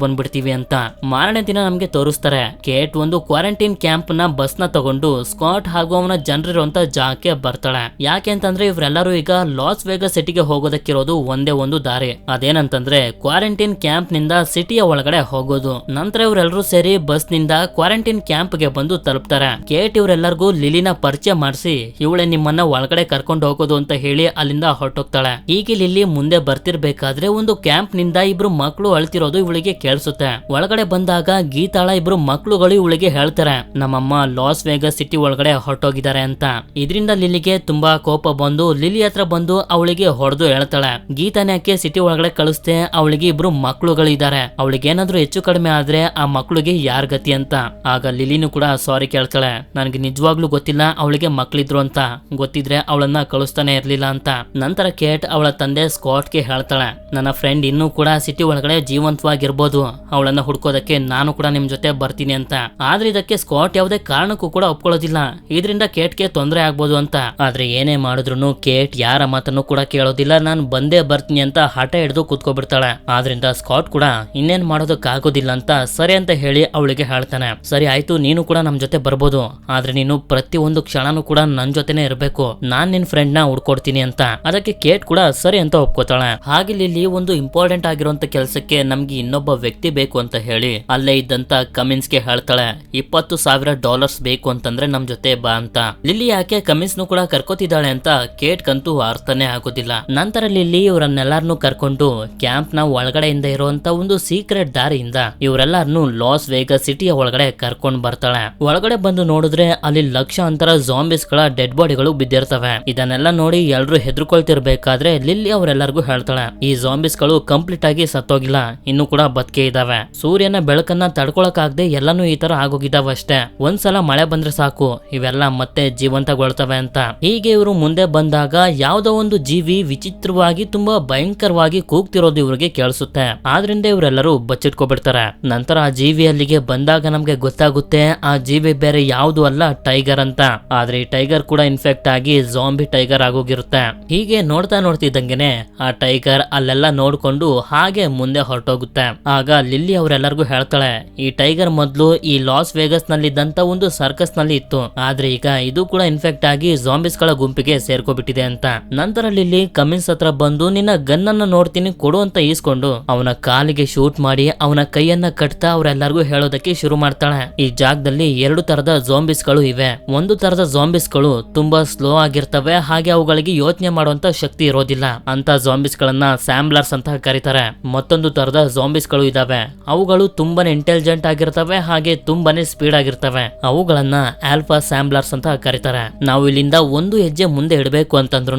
ಬಂದ್ಬಿಡ್ತೀವಿ ಅಂತ. ಮಾರನೇ ದಿನ ನಮ್ಗೆ ತೋರಿಸ್ತಾರೆ, ಕೇಟ್ ಒಂದು ಕ್ವಾರಂಟೈನ್ ಕ್ಯಾಂಪ್ ನ ಬಸ್ ನ ತಗೊಂಡು ಸ್ಕಾಟ್ ಹಾಗೂ ಅವನ ಜನರಿರುವಂತ ಜಾಗಕ್ಕೆ ಬರ್ತಾಳೆ. ಯಾಕೆ ಅಂತಂದ್ರೆ ಇವರೆಲ್ಲರೂ ಈಗ ಲಾಸ್ ವೇಗಸ್ ಸಿಟಿಗೆ ಹೋಗೋದಕ್ಕಿರೋದು ಒಂದೇ ಒಂದು ದಾರಿ, ಅದೇನಂತಂದ್ರೆ ಕ್ವಾರಂಟೈನ್ ಕ್ಯಾಂಪ್ ನಿಂದ ಸಿಟಿಯ ಒಳಗಡೆ ಹೋಗೋದು. ನಂತರ ಇವರೆಲ್ಲರೂ ಸೇರಿ ಬಸ್ ನಿಂದ ಕ್ವಾರಂಟೈನ್ ಕ್ಯಾಂಪ್ ಗೆ ಬಂದು ತಲುಪ್ತಾರೆ. ಕೇಟ್ ಇವರೆಲ್ಲರಿಗೂ ಲಿಲಿನ ಪರಿಚಯ ಮಾಡಿಸಿ, ಇವಳೆ ನಿಮ್ಮನ್ನ ಒಳಗಡೆ ಕರ್ಕೊಂಡು ಹೋಗೋದು ಅಂತ ಹೇಳಿ ಅಲ್ಲಿಂದ ಹೊರಟೋಗ್ತಾಳೆ. ಹೀಗೆ ಲಿಲಿ ಮುಂದೆ ಬರ್ತಿರ್ಬೇಕಾದ್ರೆ ಒಂದು ಕ್ಯಾಂಪ್ ನಿಂದ ಇಬ್ರು ಮಕ್ಕಳು ಅಳ್ತಿರೋದು ಇವಳಿಗೆ ಕೇಳಿಸುತ್ತೆ. ಒಳಗಡೆ ಬಂದಾಗ ಗೀತಾಳ ಇಬ್ರು ಮಕ್ಕಳುಗಳು ಇವಳಿಗೆ ಹೇಳ್ತಾರೆ, ನಮ್ಮಮ್ಮ ಲಾಸ್ ವೇಗಸ್ ಸಿಟಿ ಒಳಗಡೆ ಹೊರಟೋಗಿದ್ದಾರೆ ಅಂತ. ಇದರಿಂದ ಲಿಲಿಗೆ ತುಂಬಾ ಕೋಪ ಬಂದು ಲಿಲಿ ಹತ್ರ ಬಂದು ಅವಳಿಗೆ ಹೊಡೆದು ಹೇಳ್ತಾಳೆ, ಗೀತಾನ ಯಾಕೆ ಸಿಟಿ ಒಳಗಡೆ ಕಳಿಸ್ತೆ, ಅವಳಿಗೆ ಇಬ್ರು ಮಕ್ಕಳುಗಳು ಇದ್ದಾರೆ, ಅವಳಿಗೆ ಏನಾದ್ರೂ ಹೆಚ್ಚು ಕಡಿಮೆ ಆದ್ರೆ ಆ ಮಕ್ಕಳಿಗೆ ಯಾರ್ ಗತಿ ಅಂತ. ಆಗ ಲಿಲಿನೂ ಕೂಡ ಸಾರಿ ಕೇಳ್ತಾಳೆ, ನನಗೆ ನಿಜವಾಗ್ಲೂ ಗೊತ್ತಿಲ್ಲ ಅವಳಿಗೆ ಮಕ್ಕಳಿದ್ರು ಅಂತ, ಗೊತ್ತಿದ್ರೆ ಅವಳನ್ನ ಕಳಿಸ್ತಾನೆ ಇರ್ಲಿಲ್ಲ ಅಂತ. ನಂತರ ಕೇಟ್ ಅವಳ ತಂದೆ ಸ್ಕಾಟ್ಗೆ ಹೇಳ್ತಾಳೆ, ನನ್ನ ಫ್ರೆಂಡ್ ಇನ್ನೂ ಕೂಡ ಸಿಟಿ ಒಳಗಡೆ ಜೀವಂತವಾಗಿರ್ಬೋದು, ಅವಳನ್ನ ಹುಡ್ಕೋದಕ್ಕೆ ನಾನು ಕೂಡ ನಿಮ್ ಜೊತೆ ಬರ್ತೀನಿ ಅಂತ. ಆದ್ರೆ ಇದಕ್ಕೆ ಸ್ಕಾಟ್ ಯಾವುದೇ ಕಾರಣಕ್ಕೂ ಕೂಡ ಒಪ್ಕೊಳ್ಳೋದಿಲ್ಲ, ಇದರಿಂದ ಕೇಟ್ಗೆ ತೊಂದರೆ ಆಗ್ಬೋದು ಅಂತ. ಆದ್ರೆ ಏನೇ ಮಾಡಿದ್ರು ಕೇಟ್ ಯಾರ ಮಾತನ್ನು ಕೂಡ ಕೇಳೋದಿಲ್ಲ, ನಾನು ಬಂದೇ ಬರ್ತೀನಿ ಅಂತ ಹಠ ಹಿಡಿದು ಕೂತ್ಕೊಬಿಡ್ತಾಳೆ. ಆದ್ರಿಂದ ಸ್ಕಾಟ್ ಕೂಡ ಇನ್ನೇನ್ ಮಾಡೋದಕ್ಕಾಗೋದಿಲ್ಲ ಅಂತ ಸರಿ ಅಂತ ಹೇಳಿ ಅವಳಿಗೆ ಹೇಳ್ತಾನೆ, ಸರಿ ಆಯ್ತು, ನೀನು ಕೂಡ ನಮ್ ಜೊತೆ ಬರ್ಬೋದು, ಆದ್ರೆ ನೀನು ಪ್ರತಿ ಒಂದು ಕ್ಷಣನೂ ಕೂಡ ನನ್ ಜೊತೆನೆ ಇರ್ಬೇಕು, ನಾನ್ ನಿನ್ ಫ್ರೆಂಡ್ ನ ಹುಡ್ಕೊಡ್ತೀನಿ ಅಂತ. ಅದಕ್ಕೆ ಕೇಟ್ ಕೂಡ ಸರಿ ಅಂತ ಒಪ್ಕೋತಾಳೆ. ಹಾಗೆ ಇಲ್ಲಿ ಒಂದು ಇಂಪಾರ್ಟೆಂಟ್ ಆಗಿರುವಂತ ಕೆಲಸಕ್ಕೆ ನಮ್ಗೆ ಇನ್ನೊಬ್ಬ ವ್ಯಕ್ತಿ ಬೇಕು ಅಂತ ಹೇಳಿ ಅಲ್ಲೇ ಇದ್ದಂತ ಕಮಿನ್ಸ್ ಗೆ ಹೇಳ್ತಾಳೆ, $20,000 ಬೇಕು ಅಂತಂದ್ರೆ ನಮ್ ಜೊತೆ ಬಾ ಅಂತ. ಲಿಲ್ಲಿ ಯಾಕೆ ಕಮಿನ್ಸ್ ನು ಕೂಡ ಕರ್ಕೋತಿದ್ದಾಳೆ ಅಂತ ಕೇಟ್ ಕಂತೂ ಅರ್ಥನೇ ಆಗೋದಿಲ್ಲ. ನಂತರ ಲಿಲ್ಲಿ ಇವರನ್ನೆಲ್ಲಾರನು ಕರ್ಕೊಂಡು ಕ್ಯಾಂಪ್ ನ ಒಳಗಡೆಯಿಂದ ಇರುವಂತ ಒಂದು ಸೀಕ್ರೆಟ್ ದಾರಿಯಿಂದ ಇವರೆಲ್ಲಾರನು ಲಾಸ್ ವೇಗಸ್ ಸಿಟಿಯ ಒಳಗಡೆ ಕರ್ಕೊಂಡ್ ಬರ್ತಾಳೆ. ಒಳಗಡೆ ಬಂದು ನೋಡಿದ್ರೆ ಅಲ್ಲಿ ಲಕ್ಷಾಂತರ ಜಾಂಬಿಸ್ ಗಳ ಡೆಡ್ ಬಾಡಿಗಳು ಬಿದ್ದಿರ್ತವೆ. ಇದನ್ನೆಲ್ಲ ನೋಡಿ ಎಲ್ರು ಹೆದರ್ಕೊಳ್ತಿರ್ಬೇಕಾದ್ರೆ ಲಿಲ್ಲಿ ಅವರೆಲ್ಲರಿಗೂ ಹೇಳ್ತಾಳೆ, ಈ ಜಾಂಬಿಸ್ ಗಳು ಕಂಪ್ಲೀಟ್ ಆಗಿ ಸತ್ತೋಗಿಲ್ಲ, ಇನ್ನು ಕೂಡ ಬದುಕೆ ಇದಾವೆ, ಸೂರ್ಯನ ಬೆಳಕನ್ನ ತಡ್ಕೊಳಕಾಗದೆ ಎಲ್ಲಾನು ಈ ತರ ಆಗೋಗಿದಾವ ಅಷ್ಟೇ, ಒಂದ್ಸಲ ಮಳೆ ಬಂದ್ರೆ ಸಾಕು ಇವೆಲ್ಲ ಮತ್ತೆ ಜೀವಂತಗೊಳ್ತವೆ ಅಂತ. ಹೀಗೆ ಇವರು ಮುಂದೆ ಬಂದಾಗ ಯಾವ್ದೋ ಒಂದು ಜೀವಿ ವಿಚಿತ್ರವಾಗಿ ತುಂಬಾ ಭಯಂಕರವಾಗಿ ಕೂಗ್ತಿರೋದು ಇವ್ರಿಗೆ ಕೇಳಿಸುತ್ತೆ. ಆದ್ರಿಂದ ಇವರೆಲ್ಲರೂ ಬಚ್ಚಿಟ್ಕೊಬಿಡ್ತಾರೆ. ನಂತರ ಆ ಜೀವಿ ಅಲ್ಲಿಗೆ ಬಂದಾಗ ನಮ್ಗೆ ಗೊತ್ತಾಗುತ್ತೆ ಆ ಜೀವಿ ಬೇರೆ ಯಾವ್ದು ಅಲ್ಲ, ಟೈಗರ್ ಅಂತ. ಆದ್ರೆ ಈ ಟೈಗರ್ ಕೂಡ ಇನ್ಫೆಕ್ಟ್ ಆಗಿ ಜಾಂಬಿ ಟೈಗರ್ ಆಗೋಗಿರುತ್ತೆ. ಹೀಗೆ ನೋಡ್ತಾ ನೋಡ್ತಿದ್ದಂಗೆನೆ ಆ ಟೈಗರ್ ಅಲ್ಲೆಲ್ಲ ನೋಡ್ಕೊಂಡು ಹಾಗೆ ಮುಂದೆ ಹೊರಟೋಗುತ್ತೆ. ಆಗ ಲಿಲ್ಲಿ ಅವರೆಲ್ಲರಿಗೂ ಹೇಳ್ತಾಳೆ, ಈ ಟೈಗರ್ ಮೊದ್ಲು ಈ ಲಾಸ್ ವೇಗಸ್ ನಲ್ಲಿದ್ದಂತ ಒಂದು ಸರ್ಕಸ್ ನಲ್ಲಿ ಇತ್ತು, ಆದ್ರೆ ಈಗ ಇದು ಕೂಡ ಇನ್ಫೆಕ್ಟ್ ಆಗಿ ಜಾಂಬಿಸ್ ಗಳ ಗುಂಪಿಗೆ ಸೇರ್ಕೊಬಿಟ್ಟಿದೆ ಅಂತ. ನಂತರ ಲಿಲ್ಲಿ ಕಮಿನ್ಸ್ ಹತ್ರ ಬಂದು ನಿನ್ನ ಗನ್ ಅನ್ನ ನೋಡ್ತೀನಿ ಕೊಡು ಅಂತ ಈಸ್ಕೊಂಡು ಅವನ ಕಾಲಿಗೆ ಶೂಟ್ ಮಾಡಿ ಅವನ ಕೈಯನ್ನ ಕಟ್ತಾ ಅವರೆಲ್ಲರಿಗೂ ಹೇಳೋದಕ್ಕೆ ಶುರು ಮಾಡ್ತಾಳೆ. ಈ ಜಾಗದಲ್ಲಿ 2 ತರದ ಜಾಂಬಿಸ್ ಗಳು ಇವೆ. ಒಂದು ತರದ ಜಾಂಬಿಸ್ ಗಳು ತುಂಬಾ ಸ್ಲೋ ಆಗಿರ್ತವೆ, ಹಾಗೆ ಅವುಗಳಿಗೆ ಯೋಚನೆ ಮಾಡುವಂತ ಶಕ್ತಿ ಇರೋದಿಲ್ಲ, ಅಂತ ಜಾಂಬಿಸ್ ಗಳನ್ನ ಸ್ಯಾಂಬ್ಲರ್ಸ್ ಅಂತ ಕರೀತಾರೆ. ಮತ್ತೊಂದು ತರದ ಜಾಂಬಿಸ್ ಗಳು ಇದಾವೆ, ಅವುಗಳು ತುಂಬಾನೇ ಇಂಟೆಲಿಜೆಂಟ್ ಆಗಿರ್ತವೆ, ಹಾಗೆ ತುಂಬಾನೇ ಸ್ಪೀಡ್ ಆಗಿರ್ತವೆ, ಅವುಗಳನ್ನ ಆಲ್ಫಾ ಸ್ಯಾಂಬ್ಲರ್ಸ್ ಅಂತ ಕರೀತಾರೆ. ನಾವು ಇಲ್ಲಿಂದ ಒಂದು ಹೆಜ್ಜೆ ಮುಂದೆ ಇಡಬೇಕು ಅಂತಂದ್ರೂ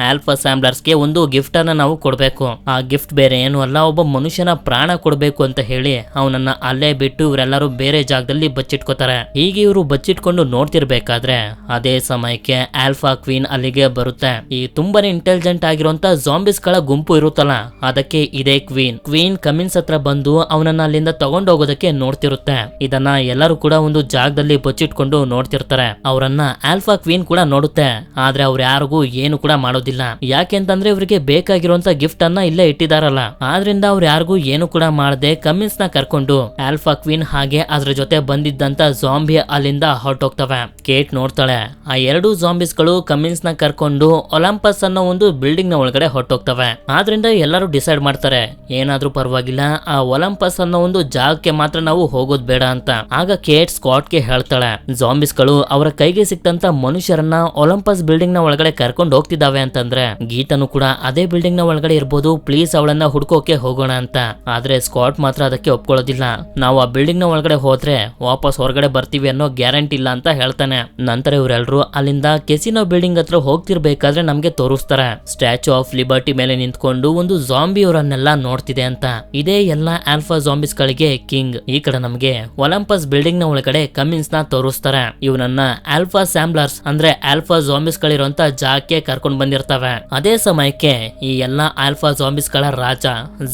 ಆಲ್ಫಾ ಸ್ಯಾಂಬ್ಲರ್ಸ್ ಗೆ ಒಂದು ಗಿಫ್ಟ್ ಅನ್ನ ನಾವು ಕೊಡ್ಬೇಕು. ಆ ಗಿಫ್ಟ್ ಬೇರೆ ಏನು ಅಲ್ಲ, ಒಬ್ಬ ಮನುಷ್ಯನ ಪ್ರಾಣ ಕೊಡ್ಬೇಕು ಅಂತ ಹೇಳಿ ಅವನನ್ನ ಅಲ್ಲೇ ಬಿಟ್ಟು ಇವರೆಲ್ಲರೂ ಬೇರೆ ಜಾಗದಲ್ಲಿ ಬಚ್ಚಿಟ್ಕೋತಾರೆ. ಹೀಗೆ ಇವರು ಬಚ್ಚಿಟ್ಕೊಂಡು ನೋಡ್ತಿರ್ಬೇಕಾದ್ರೆ ಅದೇ ಸಮಯಕ್ಕೆ ಆಲ್ಫಾ ಕ್ವೀನ್ ಅಲ್ಲಿಗೆ ಬರುತ್ತೆ. ಈ ತುಂಬಾನೇ ಇಂಟೆಲಿಜೆಂಟ್ ಆಗಿರುವಂತ ಜಾಂಬಿಸ್ ಗಳ ಗುಂಪು ಇರುತ್ತಲ್ಲ, ಅದಕ್ಕೆ ಇದೇ ಕ್ವೀನ್ ಕಮಿನ್ಸ್ ಹತ್ರ ಬಂದು ಅವನನ್ನ ಅಲ್ಲಿಂದ ತಗೊಂಡೋಗೋದಕ್ಕೆ ನೋಡ್ತಿರುತ್ತೆ. ಇದನ್ನ ಎಲ್ಲರೂ ಕೂಡ ಒಂದು ಜಾಗದಲ್ಲಿ ಬಚ್ಚಿಟ್ಕೊಂಡು ನೋಡ್ತಿರ್ತಾರೆ. ಅವರನ್ನ ಆಲ್ಫಾ ಕ್ವೀನ್ ಕೂಡ ನೋಡುತ್ತೆ, ಆದ್ರೆ ಅವ್ರು ಯಾರಿಗೂ ಏನು ಕೂಡ ಮಾಡೋದಿಲ್ಲ. ಯಾಕೆಂತಂದ್ರೆ ಇವ್ರಿಗೆ ಬೇಕಾಗಿರುವಂತ ಗಿಫ್ಟ್ ಅನ್ನ ಇಲ್ಲೇ ಇಟ್ಟಿದಾರಲ್ಲ, ಆದ್ರಿಂದ ಅವ್ರು ಯಾರಿಗೂ ಏನು ಕೂಡ ಮಾಡದೆ ಕಮಿನ್ಸ್ ನ ಕರ್ಕೊಂಡು ಆಲ್ಫಾ ಕ್ವೀನ್ ಹಾಗೆ ಅದ್ರ ಜೊತೆ ಬಂದಿದ್ದಂತ ಜಾಂಬಿ ಅಲ್ಲಿಂದ ಹೊರಟೋಗ್ತವೆ. ಕೇಟ್ ನೋಡ್ತಾಳೆ, ಆ ಎರಡು ಜಾಂಬಿಸ್ ಗಳು ಕಮಿನ್ಸ್ ನ ಕರ್ಕೊಂಡು ಒಲಂಪಸ್ ಅನ್ನೋ ಒಂದು ಬಿಲ್ಡಿಂಗ್ ನ ಒಳಗಡೆ ಹೊರಟೋಗ್ತವೆ. ಆದ್ರಿಂದ ಎಲ್ಲರೂ ಡಿಸೈಡ್ ಮಾಡ್ತಾರೆ, ಏನಾದ್ರೂ ಪರವಾಗಿಲ್ಲ, ಆ ಒಲಂಪಸ್ ಅನ್ನೋ ಒಂದು ಜಾಗಕ್ಕೆ ಮಾತ್ರ ನಾವು ಹೋಗೋದ್ ಬೇಡ ಅಂತ. ಆಗ ಕೇಟ್ ಸ್ಕಾಟ್ ಗೆ ಹೇಳ್ತಾಳೆ, ಜಾಂಬಿಸ್ ಗಳು ಅವರ ಕೈಗೆ ಸಿಕ್ತಂತ ಮನುಷ್ಯರನ್ನ ಒಲಂಪಸ್ ಬಿಲ್ಡಿಂಗ್ ನ ಒಳಗಡೆ ಕರ್ಕೊಂಡು ಹೋಗ್ತಿದ್ದಾವೆ ಅಂತಂದ್ರೆ ಗೀತನು ಕೂಡ ಅದೇ ಬಿಲ್ಡಿಂಗ್ ನ ಒಳಗಡೆ ಇರ್ಬೋದು, ಪ್ಲೀಸ್ ಅವಳನ್ನ ಹುಡ್ಕೋಕೆ ಹೋಗೋಣ ಅಂತ. ಆದ್ರೆ ಸ್ಕಾಟ್ ಮಾತ್ರ ಅದಕ್ಕೆ ಒಪ್ಕೊಳ್ಳೋದಿಲ್ಲ. ನಾವು ಆ ಬಿಲ್ಡಿಂಗ್ ನ ಒಳಗಡೆ ಹೋದ್ರೆ ವಾಪಸ್ ಹೊರಗಡೆ ಬರ್ತೀವಿ ಅನ್ನೋ ಗ್ಯಾರಂಟಿ ಇಲ್ಲ ಅಂತ ಹೇಳ್ತಾನೆ. ನಂತರ ಇವರೆಲ್ಲರೂ ಅಲ್ಲಿಂದ ಕೆಸಿನೋ ಬಿಲ್ಡಿಂಗ್ ಹತ್ರ ಹೋಗ್ತಿರ್ಬೇಕಾದ್ರೆ ನಮ್ಗೆ ತೋರಿಸ್ತಾರೆ, ಸ್ಟ್ಯಾಚು ಆಫ್ ಲಿಬರ್ಟಿ ಮೇಲೆ ನಿಂತ್ಕೊಂಡು ಒಂದು ಜಾಂಬಿ ಅವರನ್ನೆಲ್ಲ ನೋಡ್ತಿದೆ ಅಂತ. ಇದೇ ಎಲ್ಲಾ ಆಲ್ಫಾ ಜಾಂಬಿಸ್ ಗಳಿಗೆ ಕಿಂಗ್. ಈ ಕಡೆ ನಮ್ಗೆ ಒಲಂಪಸ್ ಬಿಲ್ಡಿಂಗ್ ನ ಒಳಗಡೆ ಕಮಿನ್ಸ್ ನ ತೋರಿಸ್ತಾರೆ. ಇವನನ್ನ ಆಲ್ಫಾ ಸ್ಯಾಂಬ್ಲರ್ಸ್ ಅಂದ್ರೆ ಆಲ್ಫಾ ಜಾಂಬಿಸ್ ಗಳಿರುವಂತ ಜಾಗಕ್ಕೆ ಕರ್ಕೊಂಡ್ ಬಂದಿರ್ತವೆ. ಅದೇ ಸಮಯಕ್ಕೆ ಈ ಎಲ್ಲಾ ಆಲ್ಫಾ ಜಾಂಬಿಸ್ ಗಳ ರಾಜ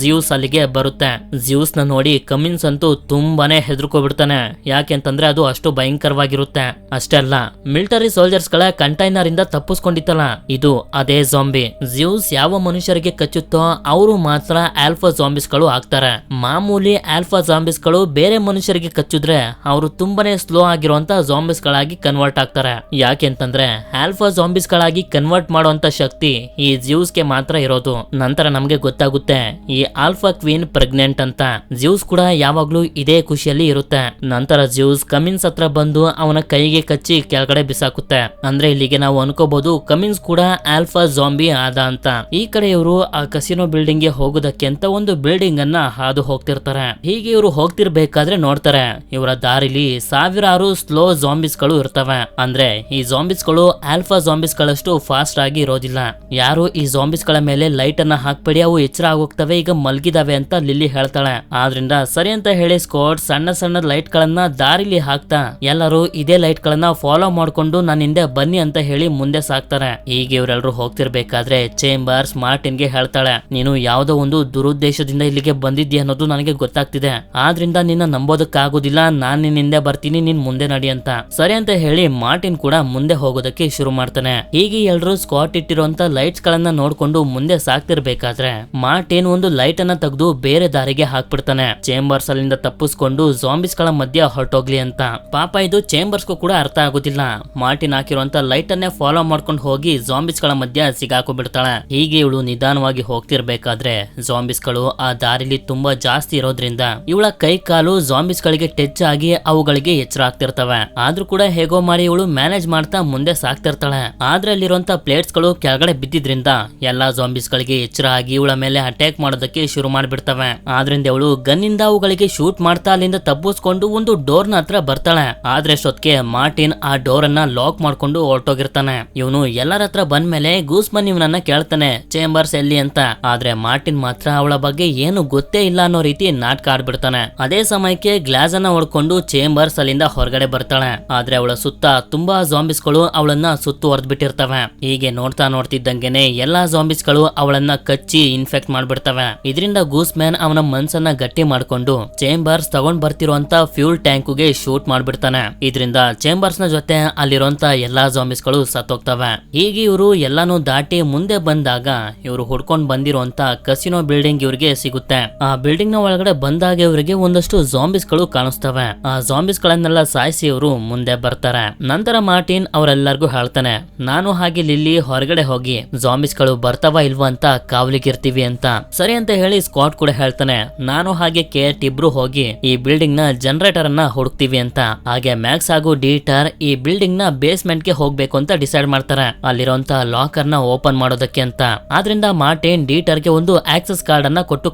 ಜ್ಯೂಸ್ ಅಲ್ಲಿಗೆ ಬರುತ್ತೆ. ಜ್ಯೂಸ್ ನ ನೋಡಿ ಕಮಿನ್ಸ್ ಅಂತೂ ತುಂಬಾನೇ ಹೆದರ್ಕೋಬಿಡ್ತಾನೆ. ಯಾಕೆಂತಂದ್ರೆ ಅದು ಅಷ್ಟು ಭಯಂಕರವಾಗಿರುತ್ತೆ. ಅಷ್ಟೇ ಅಲ್ಲ, ಮಿಲಿಟರಿ ಸೋಲ್ಜರ್ಸ್ ಗಳ ಕಂಟೈನರ್ ಇಂದ ತಪ್ಪಿಸ್ಕೊಂಡಿತ್ತಲ್ಲ, ಇದು ಅದೇ ಜಾಂಬಿ. ಜ್ಯೂಸ್ ಯಾವ ಮನುಷ್ಯರಿಗೆ ಕಚ್ಚುತ್ತೋ ಅವರು ಮಾತ್ರ ಆಲ್ಫಾ ಜಾಂಬಿಸ್ ಗಳು ಆಗ್ತಾರೆ. ಮಾಮೂಲಿ ಆಲ್ಫಾ ಜಾಂಬಿಸ್ ಗಳು ಬೇರೆ ಮನುಷ್ಯರಿಗೆ ಕಚ್ಚಿದ್ರೆ ಅವರು ತುಂಬಾನೇ ಸ್ಲೋ ಆಗಿರುವಂತ ಜಾಂಬಿಸ್ ಗಳಾಗಿ ಕನ್ವರ್ಟ್ ಆಗ್ತಾರೆ. ಯಾಕೆಂತಂದ್ರೆ ಆಲ್ಫಾ ಜಾಂಬಿಸ್ ಗಳಾಗಿ ಕನ್ವರ್ಟ್ ಮಾಡುವಂತ ಶಕ್ತಿ ಈ ಜ್ಯೂಸ್ ಗೆ ಮಾತ್ರ ಇರೋದು. ನಂತರ ನಮ್ಗೆ ಗೊತ್ತಾಗುತ್ತೆ ಈ ಆಲ್ಫಾ ಕ್ವೀನ್ ಪ್ರೆಗ್ನೆಂಟ್ ಅಂತ. ಜ್ಯೂಸ್ ಕೂಡ ಯಾವಾಗ್ಲೂ ಇದೇ ಖುಷಿಯಲ್ಲಿ ಇರುತ್ತೆ. ನಂತರ ಜ್ಯೂಸ್ ಕಮಿನ್ಸ್ ಹತ್ರ ಬಂದು ಅವನ ಕೈಗೆ ಕಚ್ಚಿ ಕೆಳಗಡೆ ಬಿಸಾಕುತ್ತೆ. ಅಂದ್ರೆ ಇಲ್ಲಿಗೆ ನಾವು ಅನ್ಕೋಬಹುದು ಕಮಿನ್ಸ್ ಕೂಡ ಆಲ್ಫಾ ಜಾಂಬಿ ಆದ ಅಂತ. ಈ ಕಡೆ ಇವರು ಆ ಕಸಿನೋ ಬಿಲ್ಡಿಂಗ್ ಗೆ ಹೋಗೋದಕ್ಕೆ ಅಂತ ಒಂದು ಬಿಲ್ಡಿಂಗ್ ಅನ್ನ ಹಾದು ಹೋಗ್ತಿರ್ತಾರೆ. ಹೀಗೆ ಇವರು ಹೋಗ್ತಿರ್ಬೇಕಾದ್ರೆ ನೋಡ್ತಾರೆ, ಇವರ ದಾರಿಲಿ ಸಾವಿರಾರು ಸ್ಲೋ ಜಾಂಬಿಸ್ ಗಳು ಇರ್ತವೆ. ಅಂದ್ರೆ ಈ ಜಾಂಬಿಸ್ ಗಳು ಆಲ್ಫಾ ಜಾಂಬಿಸ್ ಗಳಷ್ಟು ಫಾಸ್ಟ್ ಆಗಿ ಇರೋದಿಲ್ಲ. ಯಾರು ಈ ಜಾಂಬಿಸ್ ಗಳ ಮೇಲೆ ಲೈಟ್ ಅನ್ನ ಹಾಕ್ಬೇಡಿ, ಅವು ಎಚ್ಚರ ಆಗೋಗ್ತವೆ, ಈಗ ಮಲ್ಗಿದಾವೆ ಅಂತ ಲಿಲ್ಲಿ ಹೇಳ್ತಾಳೆ. ಆದ್ರಿಂದ ಸರಿ ಅಂತ ಹೇಳಿ ಸ್ಕಾಟ್ ಸಣ್ಣ ಸಣ್ಣ ಲೈಟ್ ಗಳನ್ನ ದಾರಿಲಿ ಹಾಕ್ತಾ ಎಲ್ಲರೂ ಇದೇ ಲೈಟ್ ಗಳನ್ನ ಫಾಲೋ ಮಾಡ್ಕೊಂಡು ನನ್ನ ಹಿಂದೆ ಬನ್ನಿ ಅಂತ ಹೇಳಿ ಮುಂದೆ ಸಾಕ್ತಾರೆ. ಹೀಗೆ ಇವರೆಲ್ಲರೂ ಹೋಗ್ತಿರ್ಬೇಕಾದ್ರೆ ಚೇಂಬರ್ಸ್ ಮಾರ್ಟಿನ್ ಗೆ ಹೇಳ್ತಾಳೆ, ನೀನು ಯಾವ್ದೋ ಒಂದು ದುರುದ್ದೇಶದಿಂದ ಇಲ್ಲಿಗೆ ಬಂದಿದ್ಯಾ ಅನ್ನೋದು ನನಗೆ ಗೊತ್ತಾಗ್ತಿದೆ, ಆದ್ರಿಂದ ನಿನ್ನ ನಂಬೋದಕ್ಕಾಗೋದಿಲ್ಲ, ನಾನ್ ನಿನ್ನ ಹಿಂದೆ ಬರ್ತೀನಿ, ನಿನ್ ಮುಂದೆ ನಡಿ ಅಂತ. ಸರಿ ಅಂತ ಹೇಳಿ ಮಾರ್ಟಿನ್ ಕೂಡ ಮುಂದೆ ಹೋಗೋದಕ್ಕೆ ಶುರು ಮಾಡ್ತಾನೆ. ಹೀಗೆ ಎಲ್ರು ಸ್ಕಾಟ್ ಇಟ್ಟಿರುವಂತ ಲೈಟ್ಸ್ ಗಳನ್ನ ನೋಡ್ಕೊಂಡು ಮುಂದೆ ಸಾಕ್ತಿರ್ಬೇಕಾದ್ರೆ ಮಾರ್ಟಿನ್ ಒಂದು ಲೈಟ್ ಅನ್ನ ತೆಗೆದು ಬೇರೆ ದಾರಿಗೆ ಹಾಕ್ಬಿಡ್ತಾನೆ. ಚೇಂಬರ್ಸ್ ಅಲ್ಲಿಂದ ತಪ್ಪಿಸ್ಕೊಂಡು ಜಾಂಬಿಸ್ ಗಳ ಮಧ್ಯ ಹೊರಟೋಗ್ಲಿ ಅಂತ. ಪಾಪ ಇದು ಚೇಂಬರ್ಸ್ಗೂ ಕೂಡ ಅರ್ಥ ಆಗೋದಿಲ್ಲ. ಮಾರ್ಟಿನ್ ಹಾಕಿರುವಂತ ಲೈಟ್ ಅನ್ನೇ ಫಾಲೋ ಮಾಡ್ಕೊಂಡು ಹೋಗಿ ಜಾಂಬಿಸ್ ಗಳ ಮಧ್ಯ ಸಿಗಾಕೊಂಡ್ಬಿಡ್ತಾಳೆ. ಹೀಗೆ ಇವಳು ನಿಧಾನವಾಗಿ ಹೋಗ್ತಿರ್ಬೇಕಾದ್ರೆ ಜಾಂಬಿಸ್ ಗಳು ಆ ದಾರಿಲಿ ತುಂಬಾ ಜಾಸ್ತಿ ಇರೋದ್ರಿಂದ ಇವಳ ಕೈ ಕಾಲು ಜಾಂಬಿಸ್ ಗಳಿಗೆ ಟಚ್ ಆಗಿ ಅವುಗಳಿಗೆ ಎಚ್ಚರ ಆಗ್ತಿರ್ತವೆ. ಆದ್ರೂ ಕೂಡ ಹೇಗೋ ಮಾಡಿ ಇವಳು ಮ್ಯಾನೇಜ್ ಮಾಡ್ತಾ ಮುಂದೆ ಸಾಕ್ತಿರ್ತಾಳೆ. ಆದ್ರೆ ಅಲ್ಲಿರುವಂತ ಪ್ಲೇಟ್ಸ್ ಗಳು ಕೆಳಗಡೆ ಬಿದ್ದಿದ್ರಿಂದ ಎಲ್ಲಾ ಜಾಂಬಿಸ್ ಗಳಿಗೆ ಎಚ್ಚರ ಆಗಿ ಇವಳ ಮೇಲೆ ಅಟ್ಯಾಕ್ ಮಾಡೋದಕ್ಕೆ ಶುರು ಮಾಡ್ಬಿಡ್ತವೆ. ಆದ್ರಿಂದ ಇವಳು ಗನ್ನಿಂದ ಅವುಗಳಿಗೆ ಶೂಟ್ ಮಾಡ್ತಾ ಅಲ್ಲಿಂದ ತಪ್ಪಿಸ್ಕೊಂಡು ಒಂದು ಡೋರ್ ನ ಹತ್ರ ಬರ್ತಾಳೆ. ಆದ್ರೆ ಅಷ್ಟೊತ್ತಿಗೆ ಮಾರ್ಟಿನ್ ಆ ಡೋರ್ ಅನ್ನ ಲಾಕ್ ಮಾಡ್ಕೊಂಡು ಹೊರಟೋಗಿರ್ತಾನೆ. ಇವನು ಎಲ್ಲರ ಹತ್ರ ಬಂದ್ಮೇಲೆ ಗೂಸ್ಮನ್ ಇವನನ್ನ ಕೇಳ್ತಾನೆ, ಚೇಂಬರ್ಸ್ ಎಲ್ಲಿ ಅಂತ. ಆದ್ರೆ ಮಾರ್ಟಿನ್ ಮಾತ್ರ ಅವಳ ಬಗ್ಗೆ ಏನು ಗೊತ್ತೇ ಇಲ್ಲ ಅನ್ನೋ ರೀತಿ ನಾಟಕ ಆಡ್ಬಿಡ್ತಾನೆ. ಅದೇ ಸಮಯಕ್ಕೆ ಗ್ಲಾಸ್ ಅನ್ನ ಹೊಡ್ಕೊಂಡು ಚೇಂಬರ್ಸ್ ಅಲ್ಲಿಂದ ಹೊರಗಡೆ ಬರ್ತಾಳೆ. ಆದ್ರೆ ಅವಳ ಸುತ್ತ ತುಂಬಾ ಜಾಂಬಿಸ್ ಗಳು ಅವಳನ್ನ ಸುತ್ತುವರೆದ್ ಬಿಟ್ಟಿರ್ತವೆ. ಹೀಗೆ ನೋಡ್ತಾ ನೋಡ್ತಿದ್ದಂಗೆನೆ ಎಲ್ಲಾ ಜಾಂಬಿಸ್ ಗಳು ಅವಳನ್ನ ಕಚ್ಚಿ ಇನ್ಫೆಕ್ಟ್ ಮಾಡ್ಬಿಡ್ತವೆ. ಇದರಿಂದ ಗೂಸ್ಮ್ಯಾನ್ ಅವನ ಮನ್ಸನ್ನ ಗಟ್ಟಿ ಮಾಡ್ಕೊಂಡು ಚೇಂಬರ್ಸ್ ತಗೊಂಡ್ ಬರ್ತಿರುವಂತ ಫ್ಯೂಲ್ ಟ್ಯಾಂಕ್ ಗೆ ಶೂಟ್ ಮಾಡ್ಬಿಡ್ತಾನೆ. ಇದರಿಂದ ಚೇಂಬರ್ಸ್ ನ ಜೊತೆ ಅಲ್ಲಿರುವಂತ ಎಲ್ಲಾ ಜಾಂಬಿಸ್ ಗಳು ಸತ್ತೋಗ್ತವೆ. ಹೀಗೆ ಇವರು ಎಲ್ಲಾನು ದಾಟಿ ಮುಂದೆ ಬಂದಾಗ ಇವರು ಹುಡ್ಕೊಂಡ್ ಬಂದಿರುವಂತ ಕಸಿನೋ ಬಿಲ್ಡಿಂಗ್ ಇವ್ರಿಗೆ ಸಿಗುತ್ತೆ. ಆ ಬಿಲ್ಡಿಂಗ್ ನ ಒಳಗಡೆ ಬಂದಾಗ ಇವರಿಗೆ ಒಂದಷ್ಟು ಜಾಂಬಿಸ್ ಗಳು ಕಾಣಿಸ್ತವೆ. ಆ ಜಾಂಬಿಸ್ ಗಳನ್ನೆಲ್ಲ ಸಾಯಿಸಿ ಇವರು ಮುಂದೆ ಬರ್ತಾರೆ. ನಂತರ ಮಾರ್ಟಿನ್ ಅವರೆಲ್ಲರಿಗೂ ಹೇಳ್ತಾನೆ, ನಾನು ಹಾಗೆ ಲಿಲ್ಲಿ ಹೊರಗಡೆ ಹೋಗಿ ಜಾಂಬಿಸ್ ಗಳು ಬರ್ತಾವ ಇಲ್ವಾ ಅಂತ ಕಾವಲಿಗಿರ್ತೀವಿ ಅಂತ. ಸರಿ ಅಂತ ಹೇಳಿ ಸ್ಕಾಟ್ ಕೂಡ ಹೇಳ್ತಾನೆ, ನಾನು ಹಾಗೆ ಕೇಟ್ ಇಬ್ರು ಹೋಗಿ ಈ ಬಿಲ್ಡಿಂಗ್ ನ ಜನರೇಟರ್ ಅನ್ನ ಹುಡುಕ್ತಿವಿ ಅಂತ. ಹಾಗೆ ಮ್ಯಾಕ್ಸ್ ಹಾಗೂ ಡೀಟರ್ ಈ ಬಿಲ್ಡಿಂಗ್ ನ ಬೇಸ್ಮೆಂಟ್ ಗೆ ಹೋಗ್ಬೇಕು ಅಂತ ಡಿಸೈಡ್ ಮಾಡ್ತಾರೆ, ಅಲ್ಲಿರುವಂತ ಲಾಕರ್ ನ ಓಪನ್ ಮಾಡೋದಕ್ಕೆ ಅಂತ. ಆದ್ರಿಂದ ಮಾರ್ಟಿನ್ ಡೀಟರ್ ಗೆ ಒಂದು ಆಕ್ಸೆಸ್ ಕಾರ್ಡ್ ಅನ್ನ ಕೊಟ್ಟು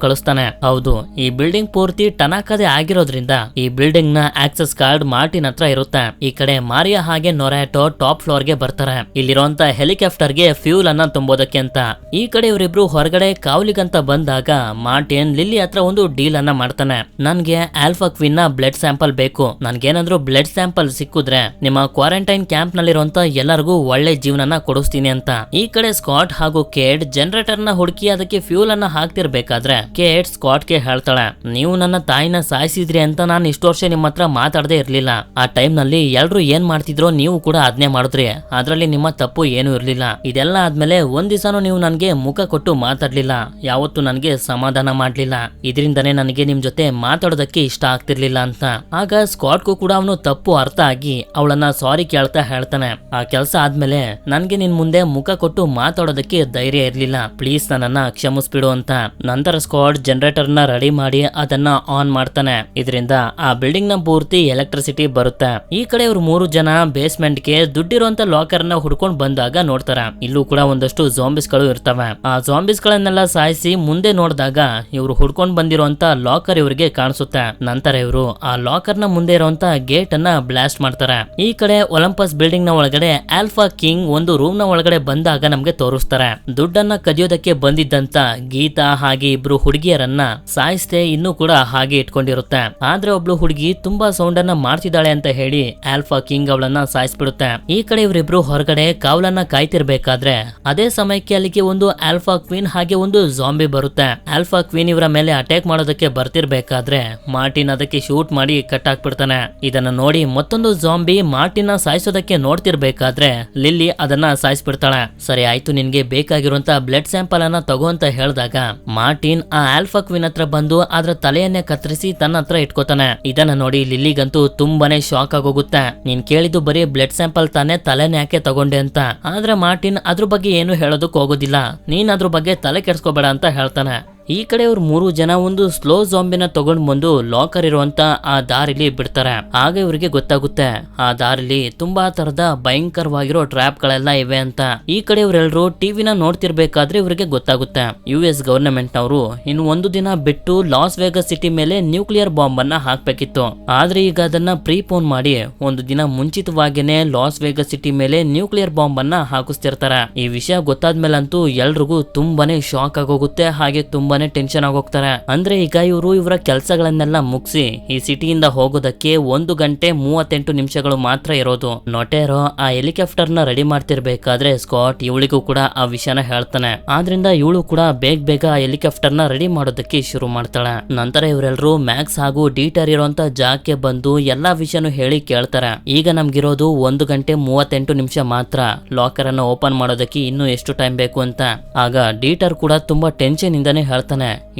ಕಳಿಸ್ತಾನೆ. ಹೌದು, ಈ ಬಿಲ್ಡಿಂಗ್ ಪೂರ್ತಿ ಟನಾಕದೆ ಆಗಿರೋದ್ರಿಂದ ಈ ಬಿಲ್ಡಿಂಗ್ ನ ಆಕ್ಸೆಸ್ ಕಾರ್ಡ್ ಮಾರ್ಟಿನ್ ಹತ್ರ ಇರುತ್ತೆ. ಈ ಕಡೆ ಮಾರಿಯಾ ಹಾಗೆ ನೊರಾಟೋ ಟಾಪ್ ಫ್ಲೋರ್ ಗೆ ಬರ್ತಾರೆ, ಇಲ್ಲಿರುವಂತ ಹೆಲಿಕಾಪ್ಟರ್ ಗೆ ಫ್ಯೂಲ್ ಅನ್ನ ತುಂಬೋದಕ್ಕೆ ಅಂತ. ಈ ಕಡೆ ಇವರಿಬ್ರು ಹೊರಗಡೆ ಕಾವಲಿಗಂತ ಬಂದಾಗ ಮಾರ್ಟಿನ್ ಲಿಲ್ಲಿ ಹತ್ರ ಒಂದು ಡೀಲ್ ಅನ್ನ ಮಾಡ್ತಾನೆ. ನನ್ಗೆ ಆಲ್ಫಾ ಕ್ವೀನ್ ನ ಬ್ಲಡ್ ಸ್ಯಾಂಪಲ್ ಬೇಕು, ನನ್ಗೇನಾದ್ರೂ ಬ್ಲಡ್ ಸ್ಯಾಂಪಲ್ ಸಿಕ್ಕಿದ್ರೆ ನಿಮ್ಮ ಕ್ವಾರಂಟೈನ್ ಕ್ಯಾಂಪ್ ನಲ್ಲಿರುವಂತ ಎಲ್ಲರಿಗೂ ಒಳ್ಳೆ ಜೀವನನ ಕೊಡಿಸ್ತೀನಿ ಅಂತ. ಈ ಕಡೆ ಸ್ಕಾಟ್ ಹಾಗೂ ಕೇಟ್ ಜನರೇಟರ್ ನ ಹುಡುಕಿ ಅದಕ್ಕೆ ಫ್ಯೂಲ್ ಅನ್ನ ಹಾಕ್ತಿರ್ಬೇಕಾದ್ರೆ ಕೇಟ್ ಸ್ಕಾಟ್ ಗೆ ಹೇಳ್ತಾಳೆ, ನೀವು ನನ್ನ ತಾಯಿನ ಸಾಯಿಸಿದ್ರಿ ಅಂತ ನಾನು ಇಷ್ಟು ವರ್ಷ ನಿಮ್ಮ ಹತ್ರ ಮಾತಾಡದೇ ಇರ್ಲಿಲ್ಲ. ಆ ಟೈಮ್ ನಲ್ಲಿ ಎಲ್ರು ಏನ್ ಮಾಡ್ತಿದ್ರೋ ನೀವು ಕೂಡ ಅದನ್ನೇ ಮಾಡಿದ್ರಿ, ಅದ್ರಲ್ಲಿ ನಿಮ್ಮ ತಪ್ಪು ಏನು ಇರ್ಲಿಲ್ಲ. ಇದೆಲ್ಲ ಆದ್ಮೇಲೆ ಒಂದ್ ದಿವಸನೂ ನೀವು ನನ್ಗೆ ಮುಖ ಕೊಟ್ಟು ಮಾತಾಡ್ಲಿಲ್ಲ, ಯಾವತ್ತು ನನ್ಗೆ ಸಮಾಧಾನ ಮಾಡ್ಲಿಲ್ಲ. ಇದರಿಂದನೇ ನನಗೆ ನಿಮ್ ಜೊತೆ ಮಾತಾಡೋದಕ್ಕೆ ಇಷ್ಟ ಆಗ್ತಿರ್ಲಿಲ್ಲ ಅಂತ. ಆಗ ಸ್ಕಾಟ್ಗೂ ಕೂಡ ಅವನು ತಪ್ಪು ಅರ್ಥ ಆಗಿ ಅವಳನ್ನ ಸಾರಿ ಕೇಳ್ತಾ ಹೇಳ್ತಾನೆ, ಆ ಕೆಲಸ ಆದ್ಮೇಲೆ ನನ್ಗೆ ನಿನ್ ಮುಂದೆ ಮುಖ ಕೊಟ್ಟು ಮಾತಾಡೋದಕ್ಕೆ ಧೈರ್ಯ ಇರ್ಲಿಲ್ಲ, ಪ್ಲೀಸ್ ನನ್ನನ್ನ ಕ್ಷಮಿಸ್ಬಿಡು ಅಂತ. ನಂತರ ಸ್ಕಾಟ್ ಜನರೇಟರ್ ನ ರೆಡಿ ಮಾಡಿ ಅದನ್ನ ಆನ್ ಮಾಡ್ತಾನೆ. ಇದರಿಂದ ಆ ಬಿಲ್ಡಿಂಗ್ ನ ಪೂರ್ತಿ ಎಲೆಕ್ಟ್ರಿಸಿಟಿ ಬರುತ್ತೆ. ಈ ಕಡೆ ಇವ್ರು 3 ಜನ ಬೇಸ್ಮೆಂಟ್ ಗೆ ದುಡ್ಡಿರುವಂತ ಲಾಕರ್ ನ ಹುಡ್ಕೊಂಡ್ ಬಂದಾಗ ನೋಡ್ತಾರ, ಇಲ್ಲೂ ಕೂಡ ಒಂದಷ್ಟು ಜಾಂಬಿಸ್ ಗಳು ಇರ್ತವೆ. ಆ ಜಾಂಬಿಸ್ ಗಳನ್ನೆಲ್ಲ ಸಾಯಿಸಿ ಮುಂದೆ ನೋಡಿದಾಗ ಇವ್ರು ಹುಡ್ಕೊಂಡ್ ಬಂದಿರುವಂತ ಲಾಕರ್ ಇವರಿಗೆ ಕಾಣಿಸುತ್ತೆ. ನಂತರ ಇವರು ಆ ಲಾಕರ್ ನ ಮುಂದೆ ಇರುವಂತ ಗೇಟ್ ಅನ್ನ ಬ್ಲಾಸ್ಟ್ ಮಾಡ್ತಾರೆ. ಈ ಕಡೆ ಒಲಂಪಸ್ ಬಿಲ್ಡಿಂಗ್ ನ ಒಳಗಡೆ ಆಲ್ಫಾ ಕಿಂಗ್ ಒಂದು ರೂಮ್ ನ ಒಳಗಡೆ ಬಂದಾಗ ನಮ್ಗೆ ತೋರಿಸ್ತಾರೆ. ದುಡ್ಡನ್ನ ಕದಿಯೋದಕ್ಕೆ ಬಂದಿದ್ದಂತ ಗೀತಾ ಹಾಗೆ ಇಬ್ರು ಹುಡುಗಿಯರನ್ನ ಸಾಯಿಸ್ತೆ ಇನ್ನೂ ಕೂಡ ಹಾಗೆ ಇಟ್ಕೊಂಡಿರುತ್ತೆ. ಆದ್ರೆ ಒಬ್ಳು ಹುಡುಗಿ ತುಂಬಾ ಸೌಂಡ್ ಅನ್ನ ಮಾಡ್ತಿದ್ದಾಳೆ ಅಂತ ಹೇಳಿ ಆಲ್ಫಾ ಕಿಂಗ್ ಅವಳನ್ನ ಸಾಯಿಸ್ಬಿಡುತ್ತೆ. ಈ ಕಡೆ ಇವರಿಬ್ರು ಹೊರಗಡೆ ಕಾವಲನ್ನ ಕಾಯ್ತಿರ್ಬೇಕಾದ್ರೆ ಅದೇ ಸಮಯಕ್ಕೆ ಅಲ್ಲಿಗೆ ಒಂದು ಆಲ್ಫಾ ಕ್ವೀನ್ ಹಾಗೆ ಒಂದು ಜಾಂಬಿ ಬರುತ್ತೆ. ಆಲ್ಫಾ ಕ್ವೀನ್ ಇವರ ಮೇಲೆ ಅಟ್ಯಾಕ್ ಮಾಡೋದಕ್ಕೆ ಬರ್ತಿರ್ಬೇಕಾದ್ರೆ ಮಾರ್ಟಿನ್ ಅದಕ್ಕೆ ಶೂಟ್ ಮಾಡಿ ಕಟ್ ಹಾಕ್ಬಿಡ್ತಾನೆ. ಇದನ್ನ ನೋಡಿ ಮತ್ತೊಂದು ಜಾಂಬಿ ಮಾರ್ಟಿನ್ ಸಾಯಿಸೋದಕ್ಕೆ ನೋಡ್ತಿರ್ಬೇಕಾದ್ರೆ ಲಿಲ್ಲಿ ಅದನ್ನ ಸಾಯಿಸ್ಬಿಡ್ತಾಳೆ. ಸರಿ ಆಯ್ತು, ನಿನ್ಗೆ ಬೇಕಾಗಿರುವಂತ ಬ್ಲಡ್ ಸ್ಯಾಂಪಲ್ ಅನ್ನ ತಗೋ ಅಂತ ಹೇಳಿದಾಗ ಮಾರ್ಟಿನ್ ಆ ಆಲ್ಫಾ ಕ್ವೀನ್ ಹತ್ರ ಬಂದು ಅದ್ರ ತಲೆಯನ್ನೇ ಕತ್ತರಿಸಿ ತನ್ನ ಹತ್ರ ಇಟ್ಕೋತಾನೆ. ಇದನ್ನ ನೋಡಿ ಲಿಲ್ಲಿಗಂತೂ ತುಂಬಾನೇ ಶಾಕ್ ಆಗೋಗುತ್ತೆ. ನೀನ್ ಕೇಳಿದ್ದು ಬರೀ ಬ್ಲಡ್ ಸ್ಯಾಂಪಲ್ ತಾನೇ, ತಲೆನ ಯಾಕೆ ತಗೊಂಡೆ ಅಂತ. ಆದ್ರೆ ಮಾರ್ಟಿನ್ ಅದ್ರ ಬಗ್ಗೆ ಏನು ಹೇಳೋದಕ್ಕೆ ಹೋಗೋದಿಲ್ಲ, ನೀನ್ ಅದ್ರ ಬಗ್ಗೆ ತಲೆ ಕೆಡ್ಸ್ಕೋಬೇಡ ಅಂತ ಹೇಳ್ತಾನೆ. ಈ ಕಡೆ ಅವ್ರು 3 ಜನ ಒಂದು ಸ್ಲೋ ಜಾಂಬಿನ ತಗೊಂಡ್ ಬಂದು ಲಾಕರ್ ಇರುವಂತ ಆ ದಾರಿಲಿ ಬಿಡ್ತಾರೆ. ಆಗ ಇವ್ರಿಗೆ ಗೊತ್ತಾಗುತ್ತೆ ಆ ದಾರಿಲಿ ತುಂಬಾ ತರದ ಭಯಂಕರವಾಗಿರೋ ಟ್ರ್ಯಾಪ್ ಗಳೆಲ್ಲ ಇವೆ ಅಂತ. ಈ ಕಡೆ ಇವರೆಲ್ಲರೂ ಟಿವಿನ ನೋಡ್ತಿರ್ಬೇಕಾದ್ರೆ ಇವ್ರಿಗೆ ಗೊತ್ತಾಗುತ್ತೆ US ಗವರ್ನಮೆಂಟ್ ನವರು ಇನ್ನು 1 ದಿನ ಬಿಟ್ಟು ಲಾಸ್ ವೇಗಸ್ ಸಿಟಿ ಮೇಲೆ ನ್ಯೂಕ್ಲಿಯರ್ ಬಾಂಬ್ ಅನ್ನ ಹಾಕ್ಬೇಕಿತ್ತು. ಆದ್ರೆ ಈಗ ಅದನ್ನ ಪ್ರೀಪೋನ್ ಮಾಡಿ 1 ದಿನ ಮುಂಚಿತವಾಗಿನೇ ಲಾಸ್ ವೇಗಸ್ ಸಿಟಿ ಮೇಲೆ ನ್ಯೂಕ್ಲಿಯರ್ ಬಾಂಬ್ ಅನ್ನ ಹಾಕಿಸ್ತಿರ್ತಾರೆ. ಈ ವಿಷಯ ಗೊತ್ತಾದ್ಮೇಲಂತೂ ಎಲ್ರಿಗೂ ತುಂಬಾನೇ ಶಾಕ್ ಆಗೋಗುತ್ತೆ, ಹಾಗೆ ತುಂಬಾನೇ ಟೆನ್ಷನ್ ಆಗೋಗ್ತಾರೆ. ಅಂದ್ರೆ ಈಗ ಇವರು ಇವರ ಕೆಲಸಗಳನ್ನೆಲ್ಲ ಮುಗಿಸಿ ಈ ಸಿಟಿಯಿಂದ ಹೋಗೋದಕ್ಕೆ 1 ಗಂಟೆ 38 ನಿಮಿಷಗಳು ಮಾತ್ರ ಇರೋದು. ನೊಟೆರೋ ಆ ಹೆಲಿಕಾಪ್ಟರ್ ನ ರೆಡಿ ಮಾಡ್ತಿರ್ಬೇಕಾದ್ರೆ ಸ್ಕಾಟ್ ಇವಳಿಗೂ ಕೂಡ ಆ ವಿಷಯನ ಹೇಳ್ತಾನೆ. ಆದ್ರಿಂದ ಇವಳು ಕೂಡ ಬೇಗ ಆ ಹೆಲಿಕಾಪ್ಟರ್ ನ ರೆಡಿ ಮಾಡೋದಕ್ಕೆ ಶುರು ಮಾಡ್ತಾಳೆ. ನಂತರ ಇವರೆಲ್ಲರೂ ಮ್ಯಾಕ್ಸ್ ಹಾಗೂ ಡೀಟರ್ ಇರುವಂತ ಜಾಗಕ್ಕೆ ಬಂದು ಎಲ್ಲಾ ವಿಷಯನೂ ಹೇಳಿ ಕೇಳ್ತಾರೆ. ಈಗ ನಮ್ಗಿರೋದು 1 ಗಂಟೆ 38 ನಿಮಿಷ ಮಾತ್ರ, ಲಾಕರ್ ಅನ್ನ ಓಪನ್ ಮಾಡೋದಕ್ಕೆ ಇನ್ನು ಎಷ್ಟು ಟೈಮ್ ಬೇಕು ಅಂತ. ಆಗ ಡೀಟರ್ ಕೂಡ ತುಂಬಾ ಟೆನ್ಷನ್ ಇಂದಾನೆ ಹೇಳ್ತಾನೆ,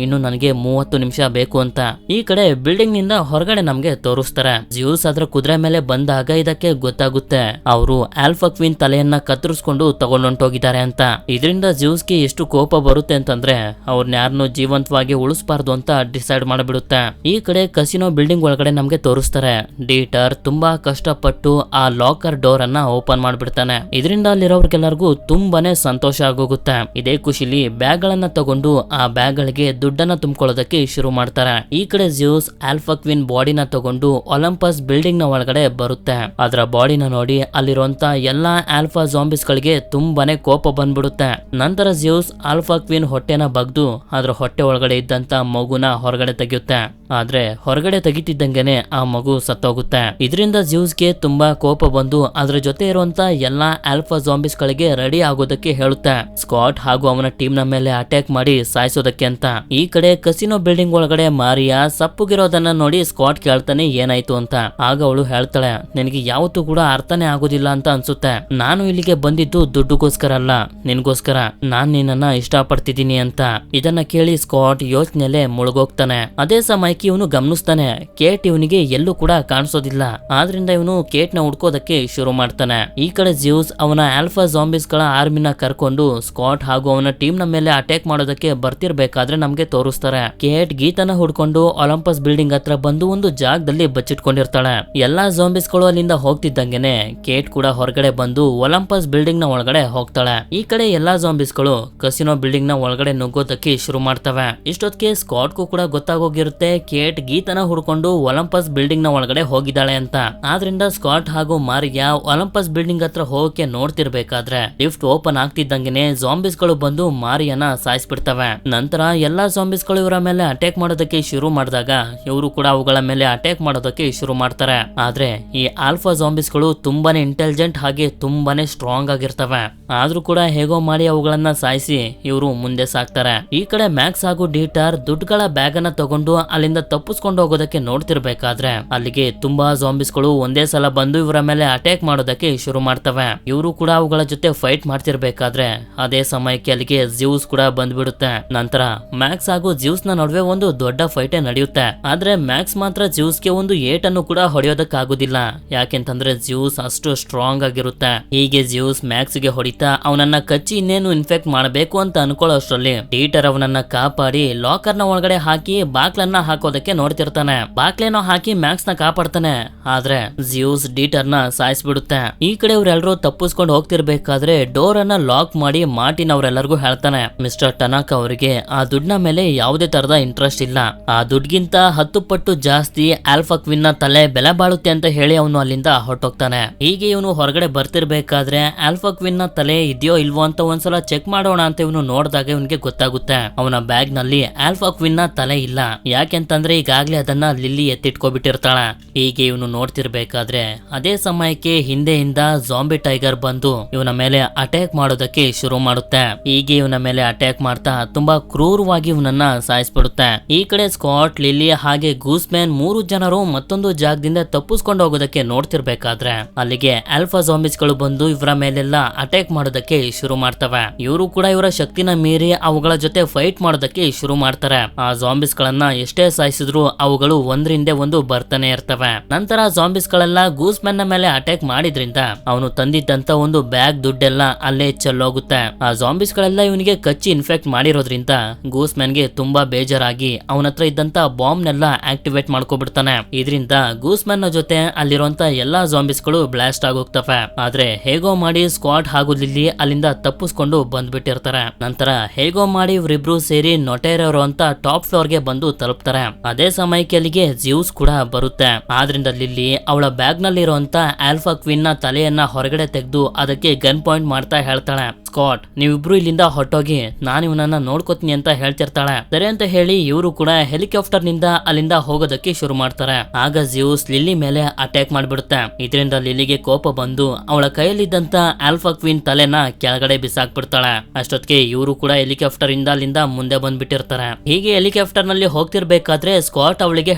ಇನ್ನು ನನಗೆ 30 ನಿಮಿಷ ಬೇಕು ಅಂತ. ಈ ಕಡೆ ಬಿಲ್ಡಿಂಗ್ ನಿಂದ ಹೊರಗಡೆ ನಮ್ಗೆ ತೋರಿಸ್ತಾರೆ. ಜ್ಯೂಸ್ ಅದ್ರ ಕುದುರೆ ಮೇಲೆ ಬಂದಾಗ ಇದಕ್ಕೆ ಗೊತ್ತಾಗುತ್ತೆ ಅವರು ಆಲ್ಫಾ ಕ್ವೀನ್ ತಲೆಯನ್ನ ಕತ್ತರಿಸ್ಕೊಂಡು ತಗೊಂಡೊಂಟೋಗಿದ್ದಾರೆ ಅಂತ. ಇದರಿಂದ ಜ್ಯೂಸ್ಗೆ ಎಷ್ಟು ಕೋಪ ಬರುತ್ತೆ ಅಂತಂದ್ರೆ ಅವ್ರನ್ನ ಯಾರನ್ನು ಜೀವಂತವಾಗಿ ಉಳಿಸಬಾರ್ದು ಅಂತ ಡಿಸೈಡ್ ಮಾಡಿಬಿಡುತ್ತೆ. ಈ ಕಡೆ ಕಸಿನೋ ಬಿಲ್ಡಿಂಗ್ ಒಳಗಡೆ ನಮ್ಗೆ ತೋರಿಸ್ತಾರೆ. ಡೀಟರ್ ತುಂಬಾ ಕಷ್ಟಪಟ್ಟು ಆ ಲಾಕರ್ ಡೋರ್ ಅನ್ನ ಓಪನ್ ಮಾಡ್ಬಿಡ್ತಾನೆ. ಇದರಿಂದ ಅಲ್ಲಿರೋರ್ಗೆಲ್ಲರಿಗೂ ತುಂಬಾನೇ ಸಂತೋಷ ಆಗೋಗುತ್ತೆ. ಇದೇ ಖುಷಿಲಿ ಬ್ಯಾಗ್ ಗಳನ್ನ ತಗೊಂಡು ಆ ಬ್ಯಾಗ್ ಗಳಿಗೆ ದುಡ್ಡನ್ನ ತುಂಬಿಕೊಳ್ಳೋದಕ್ಕೆ ಶುರು ಮಾಡ್ತಾರೆ. ಈ ಕಡೆ ಜ್ಯೂಸ್ ಆಲ್ಫಾ ಕ್ವೀನ್ ಬಾಡಿನ ತಗೊಂಡು ಒಲಂಪಸ್ ಬಿಲ್ಡಿಂಗ್ ನ ಒಳಗಡೆ ಬರುತ್ತೆ. ಅದರ ಬಾಡಿನ ನೋಡಿ ಅಲ್ಲಿರುವಂತ ಎಲ್ಲಾ ಆಲ್ಫಾ ಜಾಂಬಿಸ್ ಗಳಿಗೆ ತುಂಬಾನೇ ಕೋಪ ಬಂದ್ಬಿಡುತ್ತೆ. ನಂತರ ಜ್ಯೂಸ್ ಆಲ್ಫಾ ಕ್ವೀನ್ ಹೊಟ್ಟೆನ ಬಗ್ದು ಅದ್ರ ಹೊಟ್ಟೆ ಒಳಗಡೆ ಇದ್ದಂತ ಮಗುನ ಹೊರಗಡೆ ತೆಗೆಯುತ್ತೆ. ಆದ್ರೆ ಹೊರಗಡೆ ತೆಗಿತಿದ್ದಂಗೆನೆ ಆ ಮಗು ಸತ್ತೋಗುತ್ತೆ. ಇದರಿಂದ ಜ್ಯೂಸ್ಗೆ ತುಂಬಾ ಕೋಪ ಬಂದು ಅದ್ರ ಜೊತೆ ಇರುವಂತ ಎಲ್ಲಾ ಆಲ್ಫಾ ಜಾಂಬಿಸ್ ಗಳಿಗೆ ರೆಡಿ ಆಗೋದಕ್ಕೆ ಹೇಳುತ್ತೆ, ಸ್ಕಾಟ್ ಹಾಗೂ ಅವನ ಟೀಮ್ ನ ಮೇಲೆ ಅಟ್ಯಾಕ್ ಮಾಡಿ ಸಾಯಿಸೋದಕ್ಕೆ ಅಂತ. ಈ ಕಡೆ ಕಸಿನೋ ಬಿಲ್ಡಿಂಗ್ ಒಳಗಡೆ ಮಾರಿಯಾ ಸಪ್ಪುಗಿರೋದನ್ನ ನೋಡಿ ಸ್ಕಾಟ್ ಕೇಳ್ತಾನೆ ಏನಾಯ್ತು ಅಂತ. ಆಗ ಅವಳು ಹೇಳ್ತಾಳೆ, ನಿನಗೆ ಯಾವತ್ತೂ ಕೂಡ ಅರ್ಥನೇ ಆಗೋದಿಲ್ಲ ಅಂತ ಅನ್ಸುತ್ತೆ, ನಾನು ಇಲ್ಲಿಗೆ ಬಂದಿದ್ದು ದುಡ್ಡುಗೋಸ್ಕರ ಅಲ್ಲ, ನಿನ್ಗೋಸ್ಕರ. ನಾನ್ ನಿನ್ನನ್ನ ಇಷ್ಟಪಡ್ತಿದ್ದೀನಿ ಅಂತ. ಇದನ್ನ ಕೇಳಿ ಸ್ಕಾಟ್ ಯೋಚನೆಯಲ್ಲೇ ಮುಳುಗೋಗ್ತಾನೆ. ಅದೇ ಸಮಯಕ್ಕೆ ಇವನು ಗಮನಿಸ್ತಾನೆ ಕೇಟ್ ಇವನಿಗೆ ಎಲ್ಲೂ ಕೂಡ ಕಾಣಿಸೋದಿಲ್ಲ. ಆದ್ರಿಂದ ಇವನು ಕೇಟ್ ನ ಹುಡ್ಕೋದಕ್ಕೆ ಶುರು ಮಾಡ್ತಾನೆ. ಈ ಕಡೆ ಜ್ಯೂಸ್ ಅವನ ಆಲ್ಫಾ ಜಾಂಬಿಸ್ ಗಳ ಆರ್ಮಿನ ಕರ್ಕೊಂಡು ಸ್ಕಾಟ್ ಹಾಗೂ ಅವನ ಟೀಮ್ ನ ಮೇಲೆ ಅಟ್ಯಾಕ್ ಮಾಡೋದಕ್ಕೆ ಬರ್ತಿರ್ಬೇಕಾದ್ರೆ ನಮ್ಗೆ ತೋರಿಸ್ತಾರೆ. ಕೇಟ್ ಗೀತನ ಹುಡ್ಕೊಂಡು ಒಲಂಪಸ್ ಬಿಲ್ಡಿಂಗ್ ಹತ್ರ ಬಂದು ಒಂದು ಜಾಗದಲ್ಲಿ ಬಚ್ಚಿಟ್ಕೊಂಡಿರ್ತಾಳೆ. ಎಲ್ಲಾ ಜಾಂಬಿಸ್ ಗಳು ಅಲ್ಲಿಂದ ಹೋಗ್ತಿದ್ದಂಗೆನೆ ಕೇಟ್ ಕೂಡ ಹೊರಗಡೆ ಬಂದು ಒಲಂಪಸ್ ಬಿಲ್ಡಿಂಗ್ ನ ಒಳಗಡೆ ಹೋಗ್ತಾಳೆ. ಈ ಕಡೆ ಎಲ್ಲಾ ಜಾಂಬಿಸ್ ಗಳು ಕಸಿನೋ ಬಿಲ್ಡಿಂಗ್ ನ ಒಳಗಡೆ ನುಗ್ಗೋದಕ್ಕೆ ಶುರು ಮಾಡ್ತವೆ. ಇಷ್ಟೊತ್ತಿಗೆ ಸ್ಕಾಟ್ಗೂ ಕೂಡ ಗೊತ್ತಾಗೋಗಿರುತ್ತೆ ಕೇಟ್ ಗೀತನ ಹುಡ್ಕೊಂಡು ಒಲಂಪಸ್ ಬಿಲ್ಡಿಂಗ್ ನ ಒಳಗಡೆ ಹೋಗಿದ್ದಾಳೆ ಅಂತ. ಆದ್ರಿಂದ ಸ್ಕಾಟ್ ಹಾಗೂ ಮಾರಿಯಾ ಒಲಂಪಸ್ ಬಿಲ್ಡಿಂಗ್ ಹತ್ರ ಹೋಗಕ್ಕೆ ನೋಡ್ತಿರ್ಬೇಕಾದ್ರೆ ಲಿಫ್ಟ್ ಓಪನ್ ಆಗ್ತಿದ್ದಂಗೆನೆ ಜಾಂಬಿಸ್ ಗಳು ಬಂದು ಮಾರಿಯಾನ ಸಾಯಿಸ್ಬಿಡ್ತವೆ. ನಂತರ ಎಲ್ಲಾ ಜಾಂಬಿಸ್ ಗಳು ಇವರ ಮೇಲೆ ಅಟ್ಯಾಕ್ ಮಾಡೋದಕ್ಕೆ ಶುರು ಮಾಡಿದಾಗ ಇವರು ಕೂಡ ಅವುಗಳ ಮೇಲೆ ಅಟ್ಯಾಕ್ ಮಾಡೋದಕ್ಕೆ ಶುರು ಮಾಡ್ತಾರೆ. ಆದ್ರೆ ಈ ಆಲ್ಫಾ ಜಾಂಬಿಸ್ ಗಳು ತುಂಬಾನೇ ಇಂಟೆಲಿಜೆಂಟ್ ಹಾಗೆ ತುಂಬಾನೇ ಸ್ಟ್ರಾಂಗ್ ಆಗಿರ್ತವೆ. ಆದ್ರೂ ಕೂಡ ಹೇಗೋ ಮಾಡಿ ಅವುಗಳನ್ನ ಸಾಯಿಸಿ ಇವರು ಮುಂದೆ ಸಾಕ್ತಾರೆ. ಈ ಕಡೆ ಮ್ಯಾಕ್ಸ್ ಹಾಗೂ ಡೀಟರ್ ದುಡ್ಡುಗಳ ಬ್ಯಾಗ್ ಅನ್ನ ತಗೊಂಡು ಅಲ್ಲಿಂದ ತಪ್ಪಿಸ್ಕೊಂಡು ಹೋಗೋದಕ್ಕೆ ನೋಡ್ತಿರ್ಬೇಕಾದ್ರೆ ಅಲ್ಲಿಗೆ ತುಂಬಾ ಜಾಂಬಿಸ್ ಗಳು ಒಂದೇ ಸಲ ಬಂದು ಇವರ ಮೇಲೆ ಅಟ್ಯಾಕ್ ಮಾಡೋದಕ್ಕೆ ಶುರು ಮಾಡ್ತವೆ. ಇವರು ಕೂಡ ಅವುಗಳ ಜೊತೆ ಫೈಟ್ ಮಾಡ್ತಿರ್ಬೇಕಾದ್ರೆ ಅದೇ ಸಮಯಕ್ಕೆ ಅಲ್ಲಿಗೆ ಜ್ಯೂಸ್ ಕೂಡ ಬಂದ್ಬಿಡುತ್ತೆ. ನಂತರ ಮ್ಯಾಕ್ಸ್ ಹಾಗೂ ಜ್ಯೂಸ್ ನ ನಡುವೆ ಒಂದು ದೊಡ್ಡ ಫೈಟೇ ನಡೆಯುತ್ತೆ. ಆದ್ರೆ ಮ್ಯಾಕ್ಸ್ ಮಾತ್ರ ಜ್ಯೂಸ್ ಗೆ ಒಂದು ಏಟನ್ನು ಕೂಡ ಹೊಡೆಯೋದಕ್ಕಾಗುದಿಲ್ಲ. ಯಾಕೆಂತಂದ್ರೆ ಜ್ಯೂಸ್ ಅಷ್ಟು ಸ್ಟ್ರಾಂಗ್ ಆಗಿರುತ್ತೆ. ಹೀಗೆ ಜ್ಯೂಸ್ ಮ್ಯಾಕ್ಸ್ ಗೆ ಹೊಡಿತಾ ಅವನನ್ನ ಕಚ್ಚಿ ಇನ್ನೇನು ಇನ್ಫೆಕ್ಟ್ ಮಾಡಬೇಕು ಅಂತ ಅನ್ಕೊಳ್ಳೋಷ್ಟ್ರಲ್ಲಿ ಡೀಟರ್ ಅವನನ್ನ ಕಾಪಾಡಿ ಲಾಕರ್ ನ ಒಳಗಡೆ ಹಾಕಿ ಬಾಕ್ಲನ್ನ ಹಾಕೋದಕ್ಕೆ ನೋಡ್ತಿರ್ತಾನೆ. ಬಾಕ್ಲೇನೋ ಹಾಕಿ ಮ್ಯಾಕ್ಸ್ ನ ಕಾಪಾಡ್ತಾನೆ. ಆದ್ರೆ ಜ್ಯೂಸ್ ಡೀಟರ್ ನ ಸಾಯಿಸ್ಬಿಡುತ್ತೆ. ಈ ಕಡೆ ಇವರೆಲ್ಲರೂ ತಪ್ಪಿಸ್ಕೊಂಡು ಹೋಗ್ತಿರ್ಬೇಕಾದ್ರೆ ಡೋರ್ ಅನ್ನ ಲಾಕ್ ಮಾಡಿ ಮಾರ್ಟಿನ್ ಅವರೆಲ್ಲರಿಗೂ ಹೇಳ್ತಾನೆ, ಮಿಸ್ಟರ್ ಟನಾಕ ಅವರಿಗೆ ಆ ದುಡ್ಡಿನ ಮೇಲೆ ಯಾವುದೇ ತರದ ಇಂಟ್ರೆಸ್ಟ್ ಇಲ್ಲ. ಆ ದುಡ್ಗಿಂತ 10 ಪಟ್ಟು ಜಾಸ್ತಿ ಆಲ್ಫಾ ಕ್ವೀನ್ ನ ತಲೆ ಬೆಲೆ ಬಾಳುತ್ತೆ ಅಂತ ಹೇಳಿ ಅವನು ಅಲ್ಲಿಂದ ಹೊರಟೋಗ್ತಾನೆ. ಹೀಗೆ ಇವನು ಹೊರಗಡೆ ಬರ್ತಿರ್ಬೇಕಾದ್ರೆ ಆಲ್ಫಾ ಕ್ವೀನ್ ನ ತಲೆ ಇದೆಯೋ ಇಲ್ವೋ ಅಂತ ಒಂದ್ಸಲ ಚೆಕ್ ಮಾಡೋಣ ಅಂತ ಇವನು ನೋಡಿದಾಗ ಇವನಿಗೆ ಗೊತ್ತಾಗುತ್ತೆ ಅವನ ಬ್ಯಾಗ್ ನಲ್ಲಿ ಆಲ್ಫಾ ಕ್ವೀನ್ ನ ತಲೆ ಇಲ್ಲ. ಯಾಕೆಂತಂದ್ರೆ ಈಗಾಗ್ಲೇ ಅದನ್ನ ಲಿಲ್ಲಿ ಎತ್ತಿಟ್ಕೊಬಿಟ್ಟಿರ್ತಾಳ. ಹೀಗೆ ಇವನು ನೋಡ್ತಿರ್ಬೇಕಾದ್ರೆ ಅದೇ ಸಮಯಕ್ಕೆ ಹಿಂದೆಯಿಂದ ಜಾಂಬಿ ಟೈಗರ್ ಬಂದು ಇವನ ಮೇಲೆ ಅಟ್ಯಾಕ್ ಮಾಡೋದಕ್ಕೆ ಶುರು ಮಾಡುತ್ತೆ. ಹೀಗೆ ಇವನ ಮೇಲೆ ಅಟ್ಯಾಕ್ ಮಾಡ್ತಾ ತುಂಬಾ ಕ್ರೂರವಾಗಿ ಇವನನ್ನ ಸಾಯಿಸ್ಬಿಡುತ್ತೆ. ಈ ಕಡೆ ಸ್ಕಾಟ್, ಲಿಲ್ಲಿ ಹಾಗೆ ಗೂಸ್ಮ್ಯಾನ್ 3 ಜನರು ಮತ್ತೊಂದು ಜಾಗದಿಂದ ತಪ್ಪಿಸ್ಕೊಂಡು ಹೋಗೋದಕ್ಕೆ ನೋಡ್ತಿರ್ಬೇಕಾದ್ರೆ ಅಲ್ಲಿಗೆ ಆಲ್ಫಾ ಜಾಂಬಿಸ್ ಗಳು ಬಂದು ಇವರ ಮೇಲೆಲ್ಲ ಅಟ್ಯಾಕ್ ಮಾಡೋದಕ್ಕೆ ಶುರು ಮಾಡ್ತವೆ. ಇವರು ಕೂಡ ಇವರ ಶಕ್ತಿನ ಮೀರಿ ಅವುಗಳ ಜೊತೆ ಫೈಟ್ ಮಾಡೋದಕ್ಕೆ ಶುರು ಮಾಡ್ತಾರೆ. ಆ ಜಾಂಬಿಸ್ ಗಳನ್ನ ಎಷ್ಟೇ ಸಾಯಿಸಿದ್ರು ಅವುಗಳು ಒಂದ್ರಿಂದ ಒಂದು ಬರ್ತಾನೆ ಇರ್ತವೆ. ನಂತರ ಜಾಂಬಿಸ್ ಗಳೆಲ್ಲ ಗೂಸ್ಮ್ಯಾನ್ ನ ಮೇಲೆ ಅಟ್ಯಾಕ್ ಮಾಡಿದ್ರಿಂದ ಅವನು ತಂದಿದ್ದಂತ ಒಂದು ಬ್ಯಾಗ್ ದುಡ್ಡೆಲ್ಲ ಅಲ್ಲೇ ಚೆಲ್ಲೋಗುತ್ತೆ. ಆ ಜಾಂಬಿಸ್ ಗಳೆಲ್ಲ ಇವನಿಗೆ ಕಚ್ಚಿ ಇನ್ಫೆಕ್ಟ್ ಮಾಡಿರೋದ್ರಿಂದ ಗೂಸ್ಮ್ಯಾನ್ ಗೆ ತುಂಬಾ ಬೇಜಾರಾಗಿ ಅವನ ಹತ್ರ ಇದ್ದಂತ ಬಾಂಬ್ ನೆಲ್ಲ ಆಕ್ಟಿವೇಟ್ ಮಾಡ್ಕೊಬಿಡ್ತಾನೆ. ಇದರಿಂದ ಗೂಸ್ಮ್ಯಾನ್ ನ ಜೊತೆ ಅಲ್ಲಿರುವಂತ ಎಲ್ಲಾ ಜಾಂಬಿಸ್ ಗಳು ಬ್ಲಾಸ್ಟ್ ಆಗೋಗ್ತವೆ. ಆದ್ರೆ ಹೇಗೋ ಮಾಡಿ ಸ್ಕ್ವಾಡ್ ಹಾಗೂ ಲಿಲ್ಲಿ ಅಲ್ಲಿಂದ ತಪ್ಪಿಸ್ಕೊಂಡು ಬಂದ್ಬಿಟ್ಟಿರ್ತಾರೆ. ನಂತರ ಹೇಗೋ ಮಾಡಿ ಇವರಿಬ್ರು ಸೇರಿ ನೊಟೇರರು ಅಂತ ಟಾಪ್ ಫ್ಲೋರ್ ಗೆ ಬಂದು ತಲುಪ್ತಾರೆ. ಅದೇ ಸಮಯಕ್ಕೆ ಅಲ್ಲಿಗೆ ಜ್ಯೂಸ್ ಕೂಡ ಬರುತ್ತೆ. ಆದ್ರಿಂದ ಲಿಲ್ಲಿ ಅವಳ ಬ್ಯಾಗ್ ನಲ್ಲಿ ಇರುವಂತ ಆಲ್ಫಾ ಕ್ವೀನ್ ನ ತಲೆಯನ್ನ ಹೊರಗಡೆ ತೆಗೆದು ಅದಕ್ಕೆ ಗನ್ ಪಾಯಿಂಟ್ ಮಾಡ್ತಾ ಹೇಳ್ತಾಳೆ, ಸ್ಕಾಟ್ ನೀವಿಬ್ರು ಇಲ್ಲಿಂದ ಹೊರಟೋಗಿ ನಾನು ಇವನನ್ನ ನೋಡ್ಕೋತೀನಿ ಅಂತ ಹೇಳ್ತಿರ್ತಾಳೆ. ಸರಿ ಅಂತ ಹೇಳಿ ಇವರು ಕೂಡ ಹೆಲಿಕಾಪ್ಟರ್ ನಿಂದ ಅಲ್ಲಿಂದ ಹೋಗೋದಕ್ಕೆ ಶುರು ಮಾಡ್ತಾರೆ. ಆಗ ಜ್ಯೂಸ್ ಲಿಲ್ಲಿ ಮೇಲೆ ಅಟ್ಯಾಕ್ ಮಾಡ್ಬಿಡುತ್ತೆ. ಇದರಿಂದ ಲಿಲ್ಲಿಗೆ ಕೋಪ ಬಂದು ಅವಳ ಕೈಯಲ್ಲಿದ್ದಂತ ಆಲ್ಫಾ ಕ್ವೀನ್ ತಲೆನ ಕೆಳಗಡೆ ಬಿಸಾಕ್ಬಿಡ್ತಾಳೆ. ಅಷ್ಟೊತ್ತಿಗೆ ಇವರು ಕೂಡ ಹೆಲಿಕಾಪ್ಟರ್ ಇಂದ ಅಲ್ಲಿಂದ ಮುಂದೆ ಬಂದ್ಬಿಟ್ಟಿರ್ತಾರೆ. ಹೀಗೆ ಹೆಲಿಕಾಪ್ಟರ್ ನಲ್ಲಿ ಹೋಗ್ತಿರ್ಬೇಕಾದ್ರೆ ಸ್ಕಾಟ್ ಅವಳಿಗೆ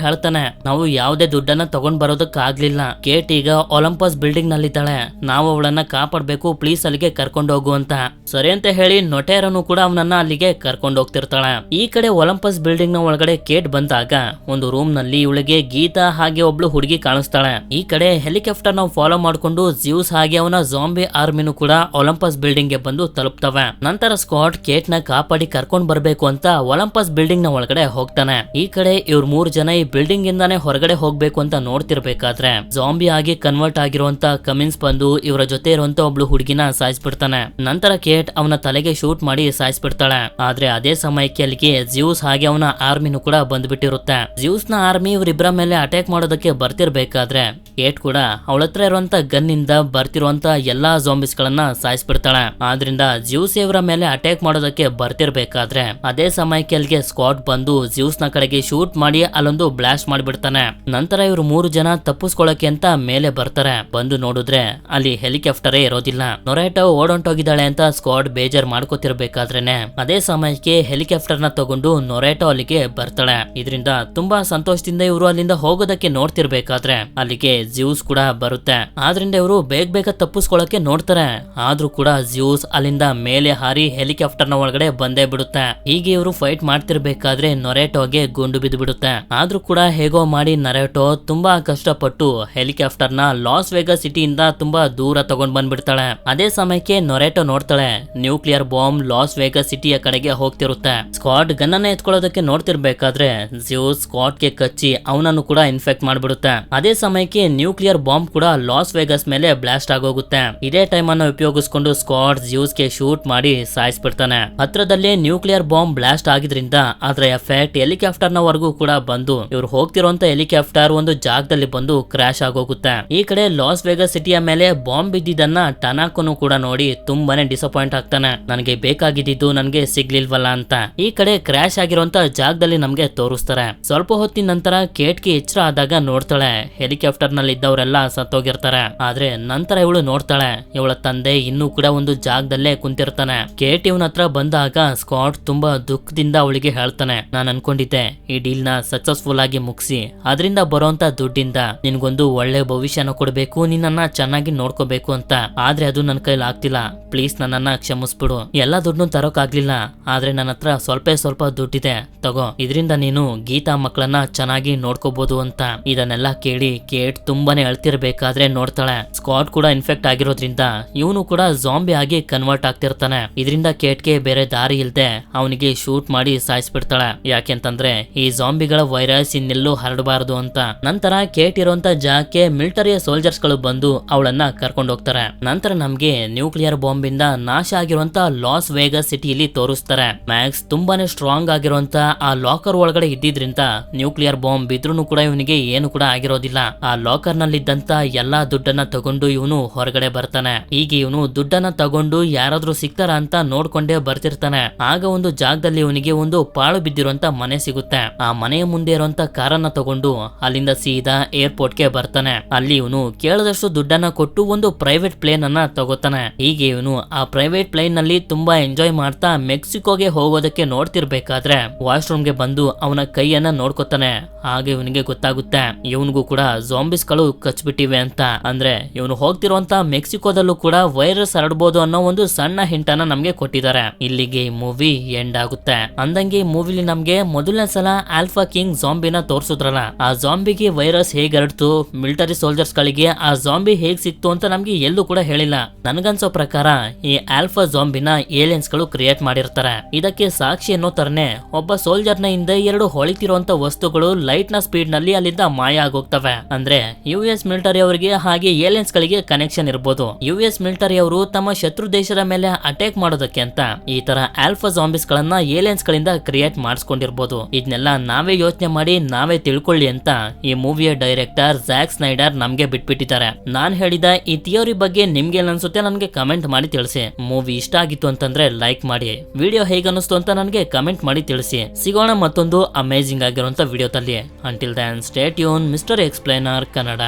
ಹೇಳ್ತಾನೆ, ನಾವು ಯಾವುದೇ ದುಡ್ಡನ್ನ ತಗೊಂಡ್ ಬರೋದಕ್ಕಾಗ್ಲಿಲ್ಲ. ಕೇಟ್ ಈಗ ಒಲಂಪಸ್ ಬಿಲ್ಡಿಂಗ್ ನಲ್ಲಿದ್ದಾಳೆ, ನಾವು ಅವಳನ್ನ ಕಾಪಾಡ್ಬೇಕು, ಪ್ಲೀಸ್ ಅಲ್ಲಿಗೆ ಕರ್ಕೊಂಡು ಹೋಗು ಅಂತ. ಸರಿ ಅಂತ ಹೇಳಿ ನೊಟೇರನು ಕೂಡ ಅವನನ್ನ ಅಲ್ಲಿಗೆ ಕರ್ಕೊಂಡು ಹೋಗ್ತಿರ್ತಾಳೆ. ಈ ಕಡೆ ಒಲಂಪಸ್ ಬಿಲ್ಡಿಂಗ್ ನ ಒಳಗಡೆ ಕೇಟ್ ಬಂದಾಗ ಒಂದು ರೂಮ್ ನಲ್ಲಿ ಇವಳಿಗೆ ಗೀತಾ ಹಾಗೆ ಒಬ್ಳು ಹುಡುಗಿ ಕಾಣಿಸ್ತಾಳೆ. ಈ ಕಡೆ ಹೆಲಿಕಾಪ್ಟರ್ ನಾವು ಫಾಲೋ ಮಾಡ್ಕೊಂಡು ಜ್ಯೂಸ್ ಹಾಗೆ ಅವನ ಜಾಂಬಿ ಆರ್ಮಿನು ಕೂಡ ಒಲಂಪಸ್ ಬಿಲ್ಡಿಂಗ್ ಗೆ ಬಂದು ತಲುಪ್ತವೆ. ನಂತರ ಸ್ಕಾಟ್ ಕೇಟ್ ನ ಕಾಪಾಡಿ ಕರ್ಕೊಂಡ್ ಬರ್ಬೇಕು ಅಂತ ಒಲಂಪಸ್ ಬಿಲ್ಡಿಂಗ್ ನ ಒಳಗಡೆ ಹೋಗ್ತಾನೆ. ಈ ಕಡೆ ಇವ್ರ 3 ಜನ ಈ ಬಿಲ್ಡಿಂಗ್ ಇಂದಾನೆ ಹೊರಗಡೆ ಹೋಗ್ಬೇಕು ಅಂತ ನೋಡ್ತಿರ್ಬೇಕಾದ್ರೆ ಜಾಂಬಿ ಆಗಿ ಕನ್ವರ್ಟ್ ಆಗಿರುವಂತ ಕಮಿನ್ಸ್ ಬಂದು ಇವರ ಜೊತೆ ಇರುವಂತ ಒಬ್ಳು ಹುಡುಗಿನ ಸಾಯಿಸ್ಬಿಡ್ತಾನೆ. ನಂತರ ಕೇಟ್ ಅವನ ತಲೆಗೆ ಶೂಟ್ ಮಾಡಿ ಸಾಯಿಸ್ಬಿಡ್ತಾಳೆ. ಆದ್ರೆ ಅದೇ ಸಮಯಕ್ಕೆ ಅಲ್ಲಿಗೆ ಜ್ಯೂಸ್ ಹಾಗೆ ಅವನ ಆರ್ಮಿನು ಕೂಡ ಬಂದ್ಬಿಟ್ಟಿರುತ್ತೆ. ಜ್ಯೂಸ್ ನ ಆರ್ಮಿ ಇವರಿಬ್ಬರ ಮೇಲೆ ಅಟ್ಯಾಕ್ ಮಾಡೋದಕ್ಕೆ ಬರ್ತಿರ್ಬೇಕಾದ್ರೆ ಕೇಟ್ ಕೂಡ ಅವಳ ಹತ್ರ ಇರುವಂತ ಗನ್ ಇಂದ ಬರ್ತಿರುವಂತ ಎಲ್ಲಾ ಜಾಂಬಿಸ್ ಗಳನ್ನ ಸಾಯಿಸ್ಬಿಡ್ತಾಳೆ. ಆದ್ರಿಂದ ಜ್ಯೂಸ್ ಇವರ ಮೇಲೆ ಅಟ್ಯಾಕ್ ಮಾಡೋದಕ್ಕೆ ಬರ್ತಿರ್ಬೇಕಾದ್ರೆ ಅದೇ ಸಮಯಕ್ಕೆ ಅಲ್ಲಿಗೆ ಸ್ಕಾಟ್ ಬಂದು ಜ್ಯೂಸ್ ನ ಕಡೆಗೆ ಶೂಟ್ ಮಾಡಿ ಅಲ್ಲೊಂದು ಬ್ಲಾಸ್ಟ್ ಮಾಡಿಬಿಡ್ತಾನೆ. ನಂತರ ಇವರು 3 ಜನ ತಪ್ಪಿಸ್ಕೊಳ್ಳಕ್ಕೆ ಅಂತ ಮೇಲೆ ಬರ್ತಾರೆ. ಬಂದು ನೋಡಿದ್ರೆ ಅಲ್ಲಿ ಹೆಲಿಕಾಪ್ಟರೇ ಇರೋದಿಲ್ಲ. ನೊರೇಟೋ ಓಡೊಂಟೋಗಿದ್ದಾಳೆ ಅಂತ ಸ್ಕಾಟ್ ಬೇಜಾರ್ ಮಾಡ್ಕೋತಿರ್ಬೇಕಾದ್ರೇನೆ ಅದೇ ಸಮಯಕ್ಕೆ ಹೆಲಿಕಾಪ್ಟರ್ ನ ತಗೊಂಡು ನೊರೇಟೋ ಅಲ್ಲಿಗೆ ಬರ್ತಾಳೆ. ಇದರಿಂದ ತುಂಬಾ ಸಂತೋಷದಿಂದ ಇವರು ಅಲ್ಲಿಂದ ಹೋಗೋದಕ್ಕೆ ನೋಡ್ತಿರ್ಬೇಕಾದ್ರೆ ಅಲ್ಲಿಗೆ ಜ್ಯೂಸ್ ಕೂಡ ಬರುತ್ತೆ. ಆದ್ರಿಂದ ಇವರು ಬೇಗ ತಪ್ಪಿಸ್ಕೊಳ್ಳಕ್ಕೆ ನೋಡ್ತಾರೆ. ಆದ್ರೂ ಕೂಡ ಜ್ಯೂಸ್ ಅಲ್ಲಿಂದ ಮೇಲೆ ಹಾರಿ ಹೆಲಿಕಾಪ್ಟರ್ ನ ಒಳಗಡೆ ಬಂದೇ ಬಿಡುತ್ತೆ. ಹೀಗೆ ಇವರು ಫೈಟ್ ಮಾಡ್ತಿರ್ಬೇಕಾದ್ರೆ ನೊರೇಟೋಗೆ ಗುಂಡು ಬಿದ್ದು ಬಿಡುತ್ತೆ. ಆದ್ರೂ ಕೂಡ ಹೇಗೋ ಮಾಡಿ ನೊರೇಟೋ ತುಂಬಾ ಕಷ್ಟಪಟ್ಟು ಹೆಲಿಕಾಪ್ಟರ್ ನ ಲಾಸ್ ವೇಗಸ್ ಸಿಟಿಯಿಂದ ತುಂಬಾ ದೂರ ತಗೊಂಡ್ ಬಂದ್ಬಿಡ್ತಾಳೆ. ಅದೇ ಸಮಯಕ್ಕೆ ನೊರೇಟೋ ನೋಡ್ತಾಳೆ ನ್ಯೂಕ್ಲಿಯರ್ ಬಾಂಬ್ ಲಾಸ್ ವೇಗಸ್ ಸಿಟಿಯ ಕಡೆಗೆ ಹೋಗ್ತಿರುತ್ತೆ. ಸ್ಕಾಟ್ ಗನ್ನನ್ನ ಎತ್ಕೊಳ್ಳೋದಕ್ಕೆ ನೋಡ್ತಿರ್ಬೇಕಾದ್ರೆ ಜ್ಯೂಸ್ ಸ್ಕಾಟ್ ಗೆ ಕಚ್ಚಿ ಅವನನ್ನು ಕೂಡ ಇನ್ಫೆಕ್ಟ್ ಮಾಡ್ಬಿಡುತ್ತೆ. ಅದೇ ಸಮಯಕ್ಕೆ ನ್ಯೂಕ್ಲಿಯರ್ ಬಾಂಬ್ ಕೂಡ ಲಾಸ್ ವೇಗಸ್ ಮೇಲೆ ಬ್ಲಾಸ್ಟ್ ಆಗೋಗುತ್ತೆ. ಇದೇ ಟೈಮ್ ಅನ್ನು ಉಪಯೋಗಿಸಿಕೊಂಡು ಸ್ಕಾಟ್ ಜ್ಯೂಸ್ಗೆ ಶೂಟ್ ಮಾಡಿ ಸಾಯಿಸ್ಬಿಡ್ತಾನೆ. ಹತ್ರದಲ್ಲಿ ನ್ಯೂಕ್ಲಿಯರ್ ಬಾಂಬ್ ಬ್ಲಾಸ್ಟ್ ಆಗಿದ್ರಿಂದ ಅದರ ಎಫೆಕ್ಟ್ ಹೆಲಿಕಾಪ್ಟರ್ ನವರೆಗೂ ಕೂಡ ಬಂದು ಇವ್ರು ಹೋಗ್ತಿರುವಂತ ಹೆಲಿಕಾಪ್ಟರ್ ಒಂದು ಜಾಗದಲ್ಲಿ ಬಂದು ಕ್ರಾಶ್ ಆಗೋಗುತ್ತೆ. ಈ ಕಡೆ ಲಾಸ್ ವೇಗಸ್ ಸಿಟಿಯ ಮೇಲೆ ಬಾಂಬ್ ಬಿದ್ದಿದ್ದನ್ನ ಟನಾಕೋನು ಕೂಡ ನೋಡಿ ತುಂಬಾನೇ ಡಿಸಪಾಯಿಂಟ್ ಆಗ್ತಾನೆ. ನನಗೆ ಬೇಕಾಗಿದ್ದು ನನಗೆ ಸಿಗ್ಲಿಲ್ವಲ್ಲ ಅಂತ. ಈ ಕಡೆ ಕ್ರಾಶ್ ಆಗಿರುವಂತ ಜಾಗದಲ್ಲಿ ನಮ್ಗೆ ತೋರಿಸ್ತಾರೆ. ಸ್ವಲ್ಪ ಹೊತ್ತಿನ ನಂತರ ಕೇಟ್ಗೆ ಎಚ್ಚರ ಆದಾಗ ನೋಡ್ತಾಳೆ ಹೆಲಿಕಾಪ್ಟರ್ ನಲ್ಲಿ ಇದ್ದವರೆಲ್ಲ ಸತ್ತೋಗಿರ್ತಾರೆ. ಆದ್ರೆ ನಂತರ ಇವಳು ನೋಡ್ತಾಳೆ ಇವಳ ತಂದೆ ಇನ್ನೂ ಕೂಡ ಒಂದು ಜಾಗದಲ್ಲೇ ಕುಂತಿರ್ತಾನೆ. ಕೇಟ್ ಇವನ ಹತ್ರ ಬಂದಾಗ ಸ್ಕಾಟ್ ತುಂಬಾ ದುಃಖದಿಂದ ಅವಳಿಗೆ ಹೇಳ್ತಾನೆ, ನಾನು ಅನ್ಕೊಂಡಿದ್ದೆ ಈ ಡೀಲ್ ನ ಸಕ್ಸಸ್ಫುಲ್ ಆಗಿ ಮುಗಿಸಿ ಅದರಿಂದ ಬರೋಂತ ದುಡ್ಡಿಂದ ನಿನ್ಗೊಂದು ಒಳ್ಳೆ ಭವಿಷ್ಯನ ಕೊಡ್ಬೇಕು, ನಿನ್ನನ್ನ ಚೆನ್ನಾಗಿ ನೋಡ್ಕೋಬೇಕು ಅಂತ. ಆದ್ರೆ ಅದು ನನ್ನ ಕೈಲಿ ಆಗ್ತಿಲ್ಲ. ಪ್ಲೀಸ್ ನನ್ನನ್ನ ಕ್ಷಮಿಸ್ಬಿಡು. ಎಲ್ಲಾ ದುಡ್ಡನ್ನು ತರೋಕ್ ಆಗ್ಲಿಲ್ಲ, ಆದ್ರೆ ನನ್ನ ಹತ್ರ ಸ್ವಲ್ಪ ದುಡ್ಡಿದೆ, ತಗೋ, ಇದರಿಂದ ನೀನು ಗೀತಾ ಮಕ್ಕಳನ್ನ ಚೆನ್ನಾಗಿ ನೋಡ್ಕೋಬಹುದು ಅಂತ. ಇದನ್ನೆಲ್ಲ ಕೇಳಿ ಕೇಟ್ ತುಂಬಾನೇ ಅಳ್ತಿರ್ಬೇಕಾದ್ರೆ ನೋಡ್ತಾಳೆ ಸ್ಕಾಟ್ ಕೂಡ ಇನ್ಫೆಕ್ಟ್ ಆಗಿರೋದ್ರಿಂದ ಇವನು ಕೂಡ ಜಾಂಬಿ ಆಗಿ ಕನ್ವರ್ಟ್ ಆಗ್ತಿರ್ತಾನೆ. ಇದರಿಂದ ಕೇಟ್ಗೆ ಬೇರೆ ದಾರಿ ಇಲ್ದೆ ಅವನಿಗೆ ಶೂಟ್ ಮಾಡಿ ಸಾಯಿಸ್ಬಿಡ್ತಾಳೆ. ಯಾಕೆಂತಂದ್ರೆ ಈ ಜಾಂಬಿಗಳ ವೈರಸ್ ಇನ್ನೆಲ್ಲೂ ಹರಡಬಾರದು ಅಂತ. ನಂತರ ಕೇಟ್ ಇರುವಂತ ಜಾಗಕ್ಕೆ ಮಿಲಿಟರಿಯ ಸೋಲ್ಜರ್ಸ್ ಗಳು ಬಂದು ಅವಳನ್ನ ಕರ್ಕೊಂಡು ಹೋಗ್ತಾರೆ. ನಂತರ ನಮ್ಗೆ ನ್ಯೂಕ್ಲಿಯರ್ ಬಾಂಬ್ ಇಂದ ನಾಶ ಆಗಿರುವಂತ ಲಾಸ್ ವೇಗಸ್ ಸಿಟಿಯಲ್ಲಿ ತೋರಿಸ್ತಾರೆ. ಮ್ಯಾಕ್ಸ್ ತುಂಬಾನೇ ಸ್ಟ್ರಾಂಗ್ ಆಗಿರುವಂತ ಆ ಲಾಕರ್ ಒಳಗಡೆ ಇದ್ದಿದ್ರಿಂದ ನ್ಯೂಕ್ಲಿಯರ್ ಬಾಂಬ್ ಬಿದ್ರೂ ಕೂಡ ಇವನಿಗೆ ಏನು ಕೂಡ ಆಗಿರೋದಿಲ್ಲ. ಆ ಲಾಕರ್ ನಲ್ಲಿದ್ದಂತ ಎಲ್ಲಾ ದುಡ್ಡನ್ನ ತಗೊಂಡು ಇವನು ಹೊರಗಡೆ ಬರ್ತಾನೆ. ಈಗ ಇವನು ದುಡ್ಡನ್ನ ತಗೊಂಡು ಯಾರಾದ್ರೂ ಸಿಗ್ತಾರ ಅಂತ ನೋಡ್ಕೊಂಡೇ ಬರ್ತಿರ್ತಾನೆ. ಆಗ ಒಂದು ಜಾಗದಲ್ಲಿ ಇವನಿಗೆ ಒಂದು ಪಾಳು ಬಿದ್ದಿರುವಂತ ಮನೆ ಸಿಗುತ್ತೆ. ಆ ಮನೆಯ ಮುಂದೆ ಇರುವಂತ ಕಾರನ್ನ ತಗೊಂಡು ಅಲ್ಲಿಂದ ಸೀದಾ ಏರ್ಪೋರ್ಟ್ ಗೆ ಬರ್ತಾನೆ. ಅಲ್ಲಿ ಇವನು ಕೇಳದಷ್ಟು ದುಡ್ಡನ್ನ ಕೊಟ್ಟು ಒಂದು ಪ್ರೈವೇಟ್ ಪ್ಲೇನ್ ಅನ್ನ ತಗೋತಾನೆ. ಹೀಗೆ ಇವನು ಆ ಪ್ರೈವೇಟ್ ಪ್ಲೇನ್ ನಲ್ಲಿ ತುಂಬಾ ಎಂಜಾಯ್ ಮಾಡ್ತಾ ಮೆಕ್ಸಿಕೋಗೆ ಹೋಗೋದಕ್ಕೆ ನೋಡ್ತಿರ್ಬೇಕಾದ್ರೆ ವಾಶ್ರೂಮ್ ಗೆ ಬಂದು ಅವನ ಕೈಯನ್ನ ನೋಡ್ಕೊತಾನೆ. ಹಾಗೆ ಇವನಿಗೆ ಗೊತ್ತಾಗುತ್ತೆ ಇವನಿಗೂ ಕೂಡ ಜಾಂಬಿಸ್ ಗಳು ಕಚ್ಬಿಟ್ಟಿವೆ ಅಂತ. ಅಂದ್ರೆ ಇವನು ಹೋಗ್ತಿರುವಂತ ಮೆಕ್ಸಿಕೋದಲ್ಲೂ ಕೂಡ ವೈರಸ್ ಹರಡಬಹುದು ಅನ್ನೋ ಒಂದು ಸಣ್ಣ ಹಿಂಟ್ ಅನ್ನ ನಮ್ಗೆ ಕೊಟ್ಟಿದ್ದಾರೆ. ಇಲ್ಲಿಗೆ ಈ ಮೂವಿ ಎಂಡ್ ಆಗುತ್ತೆ. ಅಂದಂಗೆ ಈ ಮೂವಿಲಿ ನಮ್ಗೆ ಮೊದಲನೇ ಸಲ ಆಲ್ಫಾ ಕಿಂಗ್ ಜಾಂಬಿನ ತೋರ್ಸುದ್ರಲ್ಲ, ಆ ಜಾಂಬಿಗೆ ವೈರಸ್ ಹೇಗ್ ಹರಡ್ತು, ಮಿಲಿಟರಿ ಸೋಲ್ಜರ್ಸ್ ಗಳಿಗೆ ಆ ಜಾಂಬಿ ಹೇಗ್ ಸಿಕ್ತು ಅಂತ ನಮ್ಗೆ ಎಲ್ಲೂ ಕೂಡ ಹೇಳಿಲ್ಲ. ನನ್ಗನ್ಸೋ ಪ್ರಕಾರ ಈ ಆಲ್ಫಾ ಜಾಂಬಿನ ಏಲಿಯನ್ಸ್ ಗಳು ಕ್ರಿಯೇಟ್ ಮಾಡಿರ್ತಾರೆ. ಇದಕ್ಕೆ ಸಾಕ್ಷಿ ಅನ್ನೋ ತರನೇ ಒಬ್ಬ ಸೋಲ್ಜರ್ ನ ಹಿಂದೆ ಎರಡು ಹೊಳಿತಿರುವಂತ ವಸ್ತುಗಳು ಲೈಟ್ ನ ಸ್ಪೀಡ್ ನಲ್ಲಿ ಅಲ್ಲಿಂದ ಮಾಯ ಆಗೋಗ್ತವೆ. ಅಂದ್ರೆ US ಮಿಲಿಟರಿ ಅವರಿಗೆ ಹಾಗೆ ಏಲಿಯನ್ಸ್ ಗಳಿಗೆ ಕನೆಕ್ಷನ್ ಇರ್ಬೋದು. US ಮಿಲಿಟರಿ ಅವರು ತಮ್ಮ ಶತ್ರು ದೇಶದ ಮೇಲೆ ಅಟ್ಯಾಕ್ ಮಾಡೋದಕ್ಕೆ ಅಂತ ಈ ತರ ಆಲ್ಫಾ ಜಾಂಬಿಸ್ ಗಳನ್ನ ಏಲಿಯನ್ಸ್ ಗಳಿಂದ ಕ್ರಿಯೇಟ್ ಮಾಡಿಸ್ಕೊಂಡಿರ್ಬೋದು. ಇದನ್ನೆಲ್ಲ ನಾವೇ ಯೋಚನೆ ಮಾಡಿ ನಾವೇ ತಿಳ್ಕೊಳ್ಳಿ ಅಂತ ಈ ಮೂವಿಯ ಡೈರೆಕ್ಟರ್ ಜ್ಯಾಕ್ ಸ್ನೈಡರ್ ನಮ್ಗೆ ಬಿಟ್ಬಿಟ್ಟಿದ್ದಾರೆ. ನಾನ್ ಹೇಳಿದ ಈ ಥಿಯರಿ ಬಗ್ಗೆ ನಿಮ್ಗೆ ಅನ್ಸುತ್ತೆ ನನ್ಗೆ ಕಮೆಂಟ್ ಮಾಡಿ ತಿಳಿಸಿ. ಮೂವಿ ಇಷ್ಟ ಆಗಿತ್ತು ಅಂತಂದ್ರೆ ಲೈಕ್ ಮಾಡಿ. ವಿಡಿಯೋ ಹೇಗನ್ನಿಸ್ತು ಅಂತ ನನಗೆ ಕಮೆಂಟ್ ಮಾಡಿ ತಿಳಿಸಿ. ಸಿಗೋಣ ಮತ್ತೊಂದು ಅಮೇಜಿಂಗ್ ಆಗಿರುವಂತ ವಿಡಿಯೋದಲ್ಲಿ. Until then stay tune mister explainer Kannada.